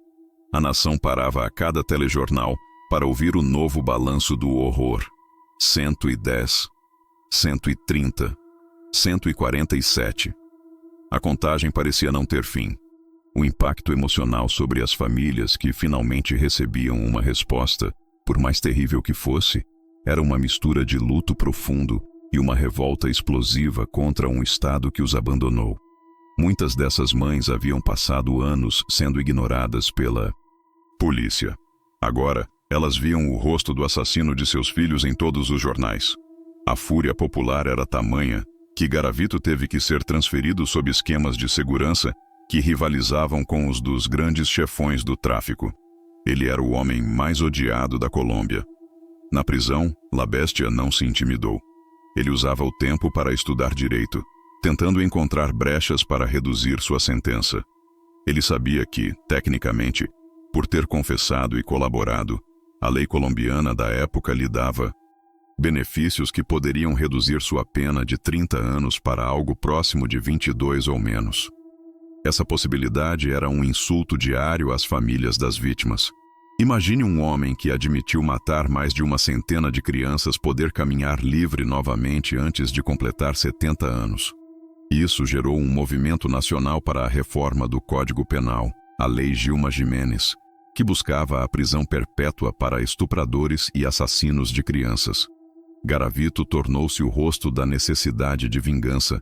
A nação parava a cada telejornal para ouvir o novo balanço do horror. 110, 130, 147. A contagem parecia não ter fim. O impacto emocional sobre as famílias que finalmente recebiam uma resposta, por mais terrível que fosse, era uma mistura de luto profundo e uma revolta explosiva contra um Estado que os abandonou. Muitas dessas mães haviam passado anos sendo ignoradas pela polícia. Agora, elas viam o rosto do assassino de seus filhos em todos os jornais. A fúria popular era tamanha que Garavito teve que ser transferido sob esquemas de segurança que rivalizavam com os dos grandes chefões do tráfico. Ele era o homem mais odiado da Colômbia. Na prisão, La Bestia não se intimidou. Ele usava o tempo para estudar direito, tentando encontrar brechas para reduzir sua sentença. Ele sabia que, tecnicamente, por ter confessado e colaborado, a lei colombiana da época lhe dava benefícios que poderiam reduzir sua pena de 30 anos para algo próximo de 22 ou menos. Essa possibilidade era um insulto diário às famílias das vítimas. Imagine um homem que admitiu matar mais de uma centena de crianças poder caminhar livre novamente antes de completar 70 anos. Isso gerou um movimento nacional para a reforma do Código Penal, a Lei Gilma Gimenez, que buscava a prisão perpétua para estupradores e assassinos de crianças. Garavito tornou-se o rosto da necessidade de vingança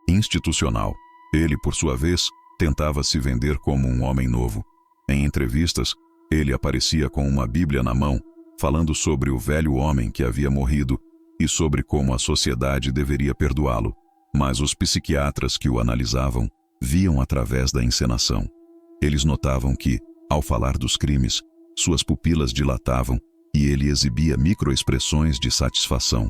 institucional. Ele, por sua vez, tentava se vender como um homem novo. Em entrevistas, ele aparecia com uma Bíblia na mão, falando sobre o velho homem que havia morrido e sobre como a sociedade deveria perdoá-lo. Mas os psiquiatras que o analisavam viam através da encenação. Eles notavam que, ao falar dos crimes, suas pupilas dilatavam e ele exibia microexpressões de satisfação.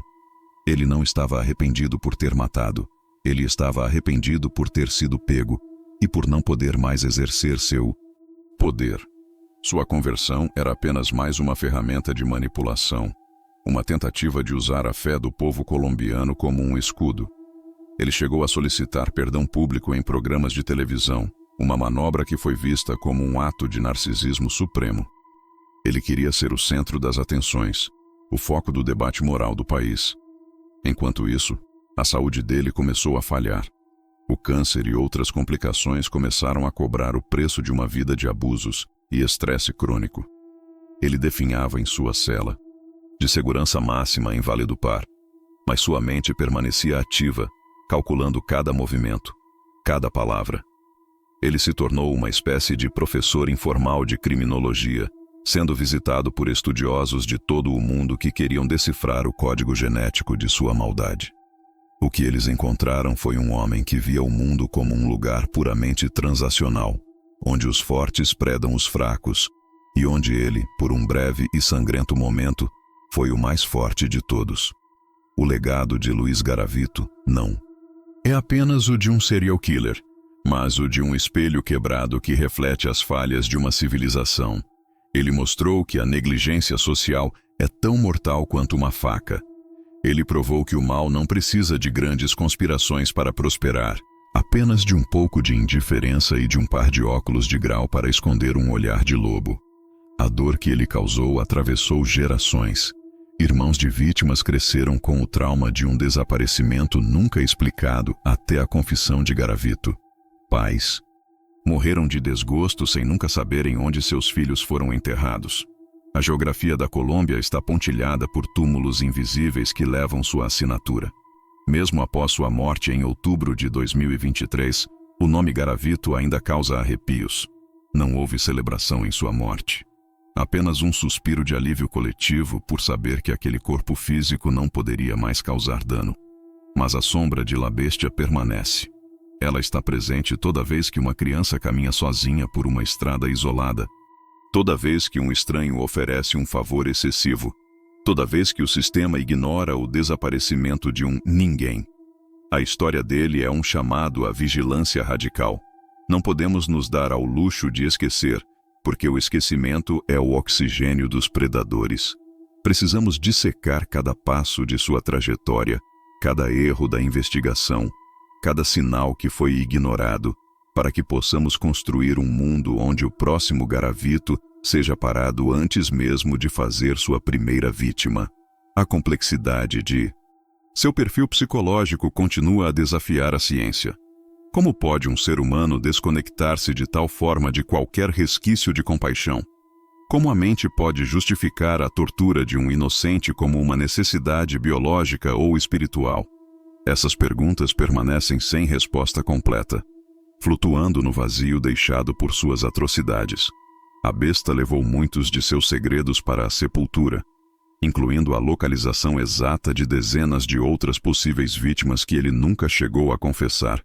Ele não estava arrependido por ter matado. Ele estava arrependido por ter sido pego e por não poder mais exercer seu poder. Sua conversão era apenas mais uma ferramenta de manipulação, uma tentativa de usar a fé do povo colombiano como um escudo. Ele chegou a solicitar perdão público em programas de televisão, uma manobra que foi vista como um ato de narcisismo supremo. Ele queria ser o centro das atenções, o foco do debate moral do país. Enquanto isso, a saúde dele começou a falhar. O câncer e outras complicações começaram a cobrar o preço de uma vida de abusos e estresse crônico. Ele definhava em sua cela, de segurança máxima em Valledupar, mas sua mente permanecia ativa, calculando cada movimento, cada palavra. Ele se tornou uma espécie de professor informal de criminologia, sendo visitado por estudiosos de todo o mundo que queriam decifrar o código genético de sua maldade. O que eles encontraram foi um homem que via o mundo como um lugar puramente transacional, onde os fortes predam os fracos, e onde ele, por um breve e sangrento momento, foi o mais forte de todos. O legado de Luiz Garavito, não. É apenas o de um serial killer, mas o de um espelho quebrado que reflete as falhas de uma civilização. Ele mostrou que a negligência social é tão mortal quanto uma faca. Ele provou que o mal não precisa de grandes conspirações para prosperar, apenas de um pouco de indiferença e de um par de óculos de grau para esconder um olhar de lobo. A dor que ele causou atravessou gerações. Irmãos de vítimas cresceram com o trauma de um desaparecimento nunca explicado até a confissão de Garavito. Pais morreram de desgosto sem nunca saberem onde seus filhos foram enterrados. A geografia da Colômbia está pontilhada por túmulos invisíveis que levam sua assinatura. Mesmo após sua morte em outubro de 2023, o nome Garavito ainda causa arrepios. Não houve celebração em sua morte. Apenas um suspiro de alívio coletivo por saber que aquele corpo físico não poderia mais causar dano. Mas a sombra de La Bestia permanece. Ela está presente toda vez que uma criança caminha sozinha por uma estrada isolada, toda vez que um estranho oferece um favor excessivo, toda vez que o sistema ignora o desaparecimento de um ninguém. A história dele é um chamado à vigilância radical. Não podemos nos dar ao luxo de esquecer, porque o esquecimento é o oxigênio dos predadores. Precisamos dissecar cada passo de sua trajetória, cada erro da investigação, cada sinal que foi ignorado, para que possamos construir um mundo onde o próximo Garavito seja parado antes mesmo de fazer sua primeira vítima. A complexidade de seu perfil psicológico continua a desafiar a ciência. Como pode um ser humano desconectar-se de tal forma de qualquer resquício de compaixão? Como a mente pode justificar a tortura de um inocente como uma necessidade biológica ou espiritual? Essas perguntas permanecem sem resposta completa, flutuando no vazio deixado por suas atrocidades. A besta levou muitos de seus segredos para a sepultura, incluindo a localização exata de dezenas de outras possíveis vítimas que ele nunca chegou a confessar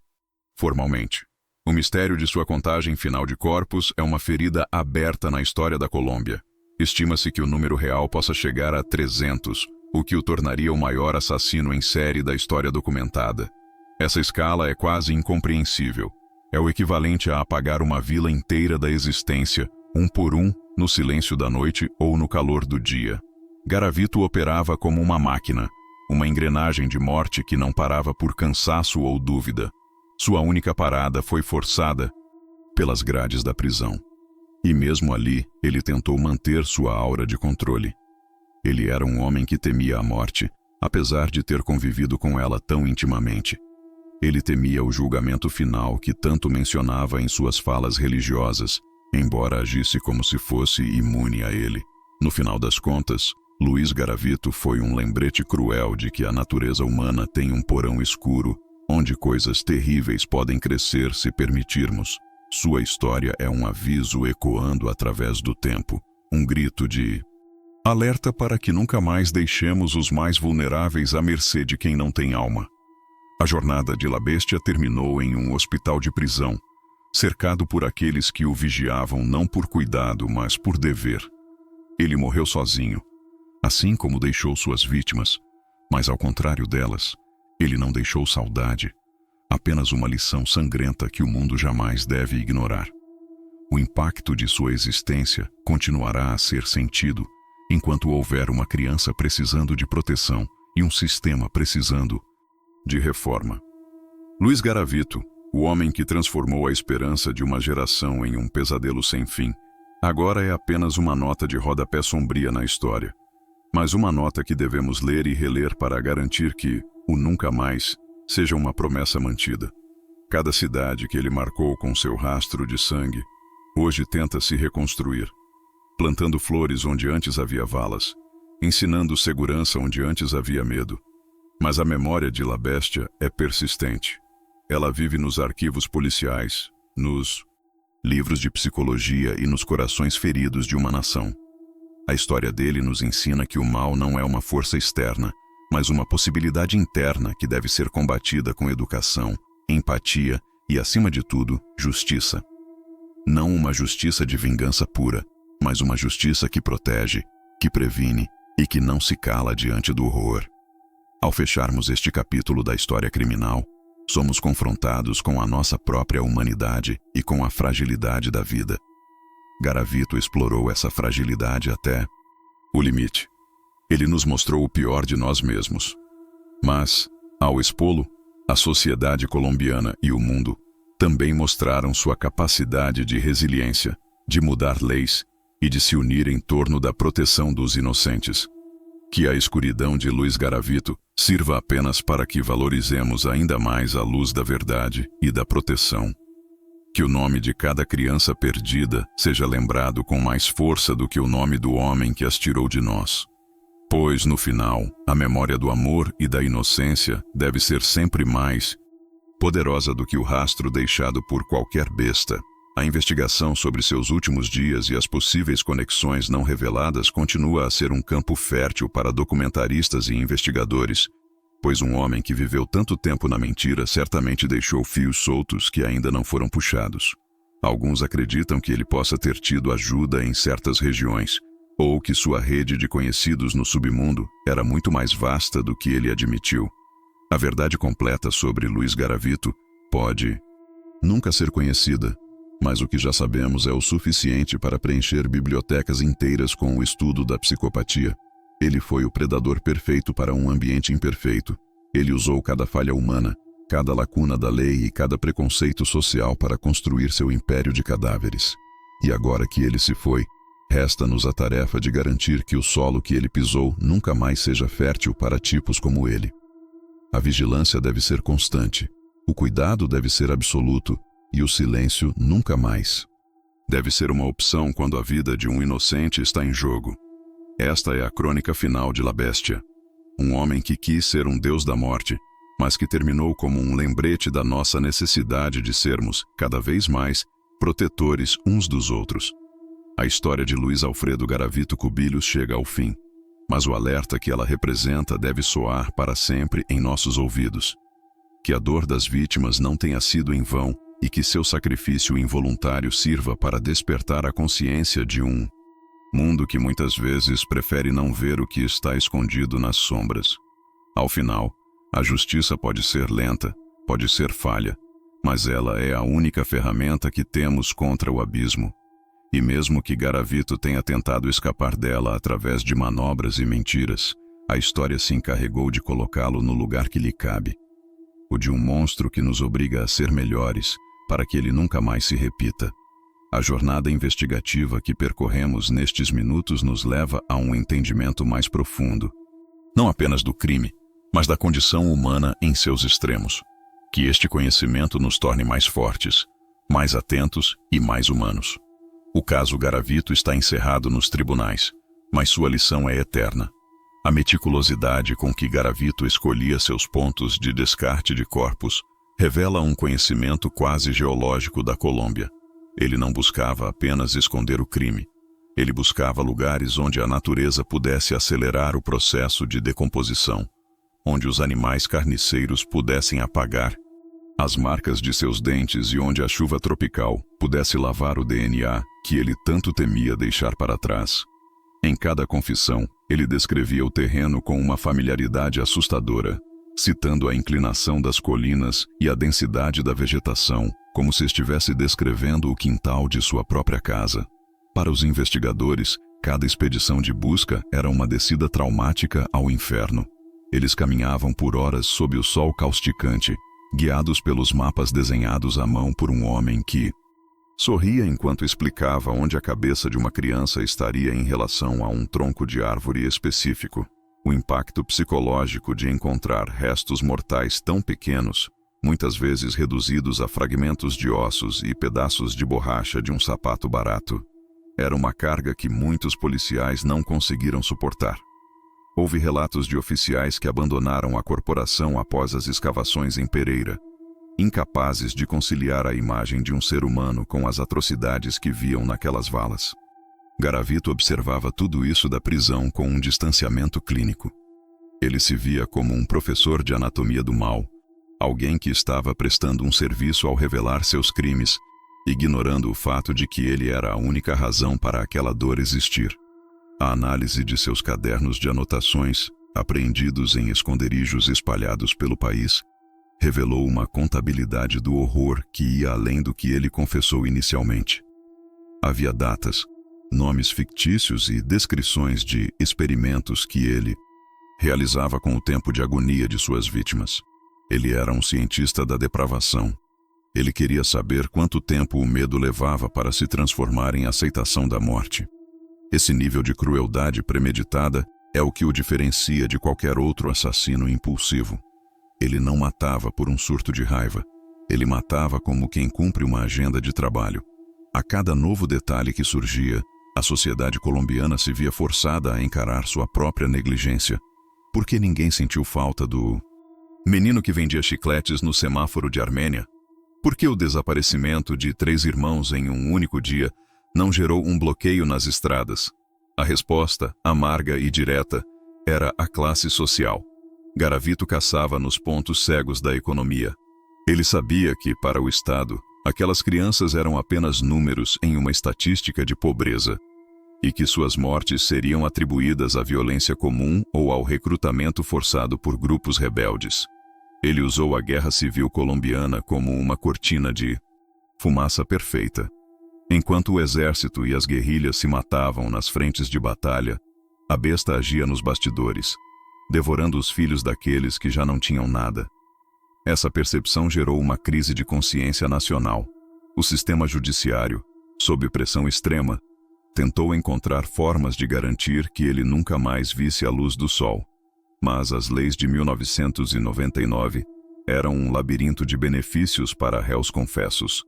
formalmente. O mistério de sua contagem final de corpos é uma ferida aberta na história da Colômbia. Estima-se que o número real possa chegar a 300, o que o tornaria o maior assassino em série da história documentada. Essa escala é quase incompreensível. É o equivalente a apagar uma vila inteira da existência, um por um, no silêncio da noite ou no calor do dia. Garavito operava como uma máquina, uma engrenagem de morte que não parava por cansaço ou dúvida. Sua única parada foi forçada pelas grades da prisão. E mesmo ali, ele tentou manter sua aura de controle. Ele era um homem que temia a morte, apesar de ter convivido com ela tão intimamente. Ele temia o julgamento final que tanto mencionava em suas falas religiosas, embora agisse como se fosse imune a ele. No final das contas, Luiz Garavito foi um lembrete cruel de que a natureza humana tem um porão escuro, onde coisas terríveis podem crescer se permitirmos. Sua história é um aviso ecoando através do tempo, um grito de alerta para que nunca mais deixemos os mais vulneráveis à mercê de quem não tem alma. A jornada de La Bestia terminou em um hospital de prisão, cercado por aqueles que o vigiavam não por cuidado, mas por dever. Ele morreu sozinho, assim como deixou suas vítimas, mas ao contrário delas, ele não deixou saudade, apenas uma lição sangrenta que o mundo jamais deve ignorar. O impacto de sua existência continuará a ser sentido enquanto houver uma criança precisando de proteção e um sistema precisando de reforma. Luiz Garavito, o homem que transformou a esperança de uma geração em um pesadelo sem fim, agora é apenas uma nota de rodapé sombria na história, mas uma nota que devemos ler e reler para garantir que o nunca mais seja uma promessa mantida. Cada cidade que ele marcou com seu rastro de sangue, hoje tenta se reconstruir, plantando flores onde antes havia valas, ensinando segurança onde antes havia medo. Mas a memória de La Bestia é persistente. Ela vive nos arquivos policiais, nos livros de psicologia e nos corações feridos de uma nação. A história dele nos ensina que o mal não é uma força externa, mas uma possibilidade interna que deve ser combatida com educação, empatia e, acima de tudo, justiça. Não uma justiça de vingança pura, mas uma justiça que protege, que previne e que não se cala diante do horror. Ao fecharmos este capítulo da história criminal, somos confrontados com a nossa própria humanidade e com a fragilidade da vida. Garavito explorou essa fragilidade até o limite. Ele nos mostrou o pior de nós mesmos. Mas, ao expô-lo, a sociedade colombiana e o mundo também mostraram sua capacidade de resiliência, de mudar leis e de se unir em torno da proteção dos inocentes. Que a escuridão de Luiz Garavito sirva apenas para que valorizemos ainda mais a luz da verdade e da proteção. Que o nome de cada criança perdida seja lembrado com mais força do que o nome do homem que as tirou de nós. Pois, no final, a memória do amor e da inocência deve ser sempre mais poderosa do que o rastro deixado por qualquer besta. A investigação sobre seus últimos dias e as possíveis conexões não reveladas continua a ser um campo fértil para documentaristas e investigadores, pois um homem que viveu tanto tempo na mentira certamente deixou fios soltos que ainda não foram puxados. Alguns acreditam que ele possa ter tido ajuda em certas regiões, ou que sua rede de conhecidos no submundo era muito mais vasta do que ele admitiu. A verdade completa sobre Luiz Garavito pode nunca ser conhecida, mas o que já sabemos é o suficiente para preencher bibliotecas inteiras com o estudo da psicopatia. Ele foi o predador perfeito para um ambiente imperfeito. Ele usou cada falha humana, cada lacuna da lei e cada preconceito social para construir seu império de cadáveres. E agora que ele se foi, resta-nos a tarefa de garantir que o solo que ele pisou nunca mais seja fértil para tipos como ele. A vigilância deve ser constante, o cuidado deve ser absoluto e o silêncio nunca mais. Deve ser uma opção quando a vida de um inocente está em jogo. Esta é a crônica final de La Bestia. Um homem que quis ser um deus da morte, mas que terminou como um lembrete da nossa necessidade de sermos, cada vez mais, protetores uns dos outros. A história de Luiz Alfredo Garavito Cubillos chega ao fim, mas o alerta que ela representa deve soar para sempre em nossos ouvidos. Que a dor das vítimas não tenha sido em vão e que seu sacrifício involuntário sirva para despertar a consciência de um mundo que muitas vezes prefere não ver o que está escondido nas sombras. Ao final, a justiça pode ser lenta, pode ser falha, mas ela é a única ferramenta que temos contra o abismo. E mesmo que Garavito tenha tentado escapar dela através de manobras e mentiras, a história se encarregou de colocá-lo no lugar que lhe cabe. O de um monstro que nos obriga a ser melhores, para que ele nunca mais se repita. A jornada investigativa que percorremos nestes minutos nos leva a um entendimento mais profundo, não apenas do crime, mas da condição humana em seus extremos. Que este conhecimento nos torne mais fortes, mais atentos e mais humanos. O caso Garavito está encerrado nos tribunais, mas sua lição é eterna. A meticulosidade com que Garavito escolhia seus pontos de descarte de corpos revela um conhecimento quase geológico da Colômbia. Ele não buscava apenas esconder o crime. Ele buscava lugares onde a natureza pudesse acelerar o processo de decomposição, onde os animais carniceiros pudessem apagar as marcas de seus dentes e onde a chuva tropical pudesse lavar o DNA que ele tanto temia deixar para trás. Em cada confissão, ele descrevia o terreno com uma familiaridade assustadora, citando a inclinação das colinas e a densidade da vegetação, como se estivesse descrevendo o quintal de sua própria casa. Para os investigadores, cada expedição de busca era uma descida traumática ao inferno. Eles caminhavam por horas sob o sol causticante, guiados pelos mapas desenhados à mão por um homem que sorria enquanto explicava onde a cabeça de uma criança estaria em relação a um tronco de árvore específico. O impacto psicológico de encontrar restos mortais tão pequenos, muitas vezes reduzidos a fragmentos de ossos e pedaços de borracha de um sapato barato, era uma carga que muitos policiais não conseguiram suportar. Houve relatos de oficiais que abandonaram a corporação após as escavações em Pereira, incapazes de conciliar a imagem de um ser humano com as atrocidades que viam naquelas valas. Garavito observava tudo isso da prisão com um distanciamento clínico. Ele se via como um professor de anatomia do mal, alguém que estava prestando um serviço ao revelar seus crimes, ignorando o fato de que ele era a única razão para aquela dor existir. A análise de seus cadernos de anotações, apreendidos em esconderijos espalhados pelo país, revelou uma contabilidade do horror que ia além do que ele confessou inicialmente. Havia datas, nomes fictícios e descrições de experimentos que ele realizava com o tempo de agonia de suas vítimas. Ele era um cientista da depravação. Ele queria saber quanto tempo o medo levava para se transformar em aceitação da morte. Esse nível de crueldade premeditada é o que o diferencia de qualquer outro assassino impulsivo. Ele não matava por um surto de raiva. Ele matava como quem cumpre uma agenda de trabalho. A cada novo detalhe que surgia, a sociedade colombiana se via forçada a encarar sua própria negligência. Porque ninguém sentiu falta do menino que vendia chicletes no semáforo de Armênia? Por que o desaparecimento de 3 irmãos em um único dia não gerou um bloqueio nas estradas? A resposta, amarga e direta, era a classe social. Garavito caçava nos pontos cegos da economia. Ele sabia que, para o Estado, aquelas crianças eram apenas números em uma estatística de pobreza, e que suas mortes seriam atribuídas à violência comum ou ao recrutamento forçado por grupos rebeldes. Ele usou a Guerra Civil Colombiana como uma cortina de fumaça perfeita. Enquanto o exército e as guerrilhas se matavam nas frentes de batalha, a besta agia nos bastidores, devorando os filhos daqueles que já não tinham nada. Essa percepção gerou uma crise de consciência nacional. O sistema judiciário, sob pressão extrema, tentou encontrar formas de garantir que ele nunca mais visse a luz do sol. Mas as leis de 1999 eram um labirinto de benefícios para réus confessos.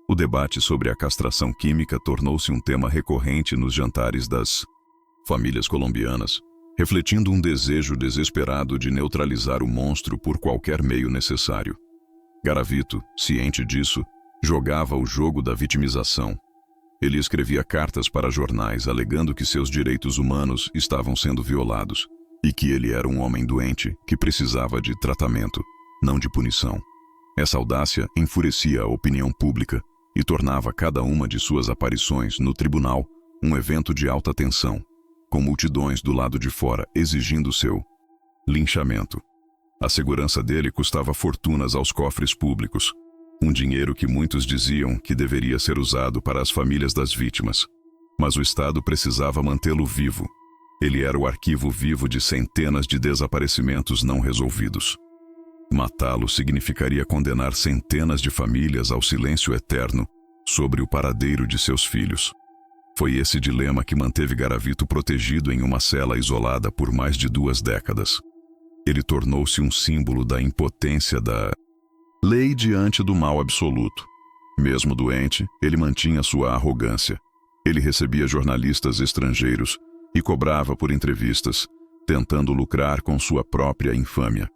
O debate sobre a castração química tornou-se um tema recorrente nos jantares das famílias colombianas, refletindo um desejo desesperado de neutralizar o monstro por qualquer meio necessário. Garavito, ciente disso, jogava o jogo da vitimização. Ele escrevia cartas para jornais alegando que seus direitos humanos estavam sendo violados e que ele era um homem doente que precisava de tratamento, não de punição. Essa audácia enfurecia a opinião pública e tornava cada uma de suas aparições no tribunal um evento de alta tensão, com multidões do lado de fora exigindo seu linchamento. A segurança dele custava fortunas aos cofres públicos, um dinheiro que muitos diziam que deveria ser usado para as famílias das vítimas. Mas o Estado precisava mantê-lo vivo. Ele era o arquivo vivo de centenas de desaparecimentos não resolvidos. Matá-lo significaria condenar centenas de famílias ao silêncio eterno sobre o paradeiro de seus filhos. Foi esse dilema que manteve Garavito protegido em uma cela isolada por mais de 2 décadas. Ele tornou-se um símbolo da impotência da lei diante do mal absoluto. Mesmo doente, ele mantinha sua arrogância. Ele recebia jornalistas estrangeiros e cobrava por entrevistas, tentando lucrar com sua própria infâmia.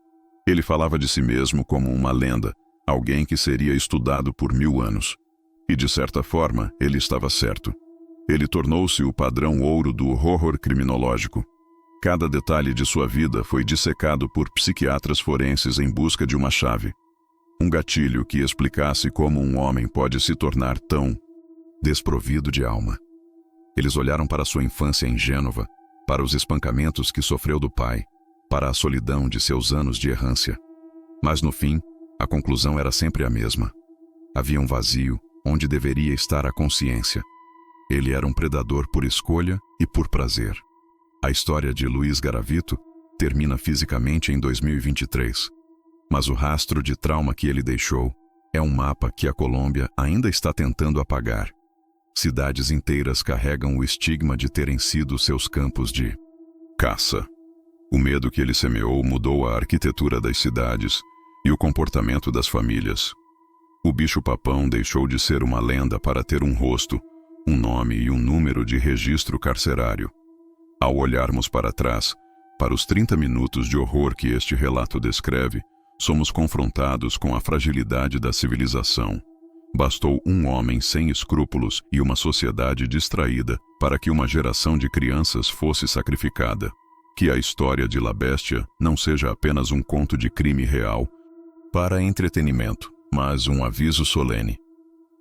Ele falava de si mesmo como uma lenda, alguém que seria estudado por 1000 anos. E de certa forma, ele estava certo. Ele tornou-se o padrão ouro do horror criminológico. Cada detalhe de sua vida foi dissecado por psiquiatras forenses em busca de uma chave. Um gatilho que explicasse como um homem pode se tornar tão desprovido de alma. Eles olharam para sua infância em Gênova, para os espancamentos que sofreu do pai, para a solidão de seus anos de errância. Mas no fim, a conclusão era sempre a mesma. Havia um vazio onde deveria estar a consciência. Ele era um predador por escolha e por prazer. A história de Luiz Garavito termina fisicamente em 2023. Mas o rastro de trauma que ele deixou é um mapa que a Colômbia ainda está tentando apagar. Cidades inteiras carregam o estigma de terem sido seus campos de caça. O medo que ele semeou mudou a arquitetura das cidades e o comportamento das famílias. O bicho-papão deixou de ser uma lenda para ter um rosto, um nome e um número de registro carcerário. Ao olharmos para trás, para os 30 minutos de horror que este relato descreve, somos confrontados com a fragilidade da civilização. Bastou um homem sem escrúpulos e uma sociedade distraída para que uma geração de crianças fosse sacrificada. Que a história de La Bestia não seja apenas um conto de crime real para entretenimento, mas um aviso solene.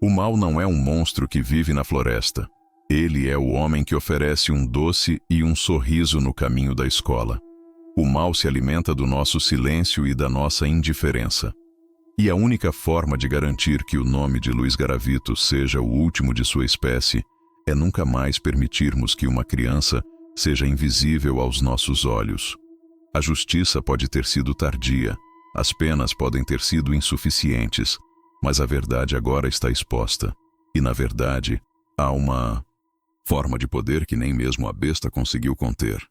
O mal não é um monstro que vive na floresta. Ele é o homem que oferece um doce e um sorriso no caminho da escola. O mal se alimenta do nosso silêncio e da nossa indiferença. E a única forma de garantir que o nome de Luiz Garavito seja o último de sua espécie é nunca mais permitirmos que uma criança seja invisível aos nossos olhos. A justiça pode ter sido tardia, as penas podem ter sido insuficientes, mas a verdade agora está exposta. E, na verdade, há uma forma de poder que nem mesmo a besta conseguiu conter.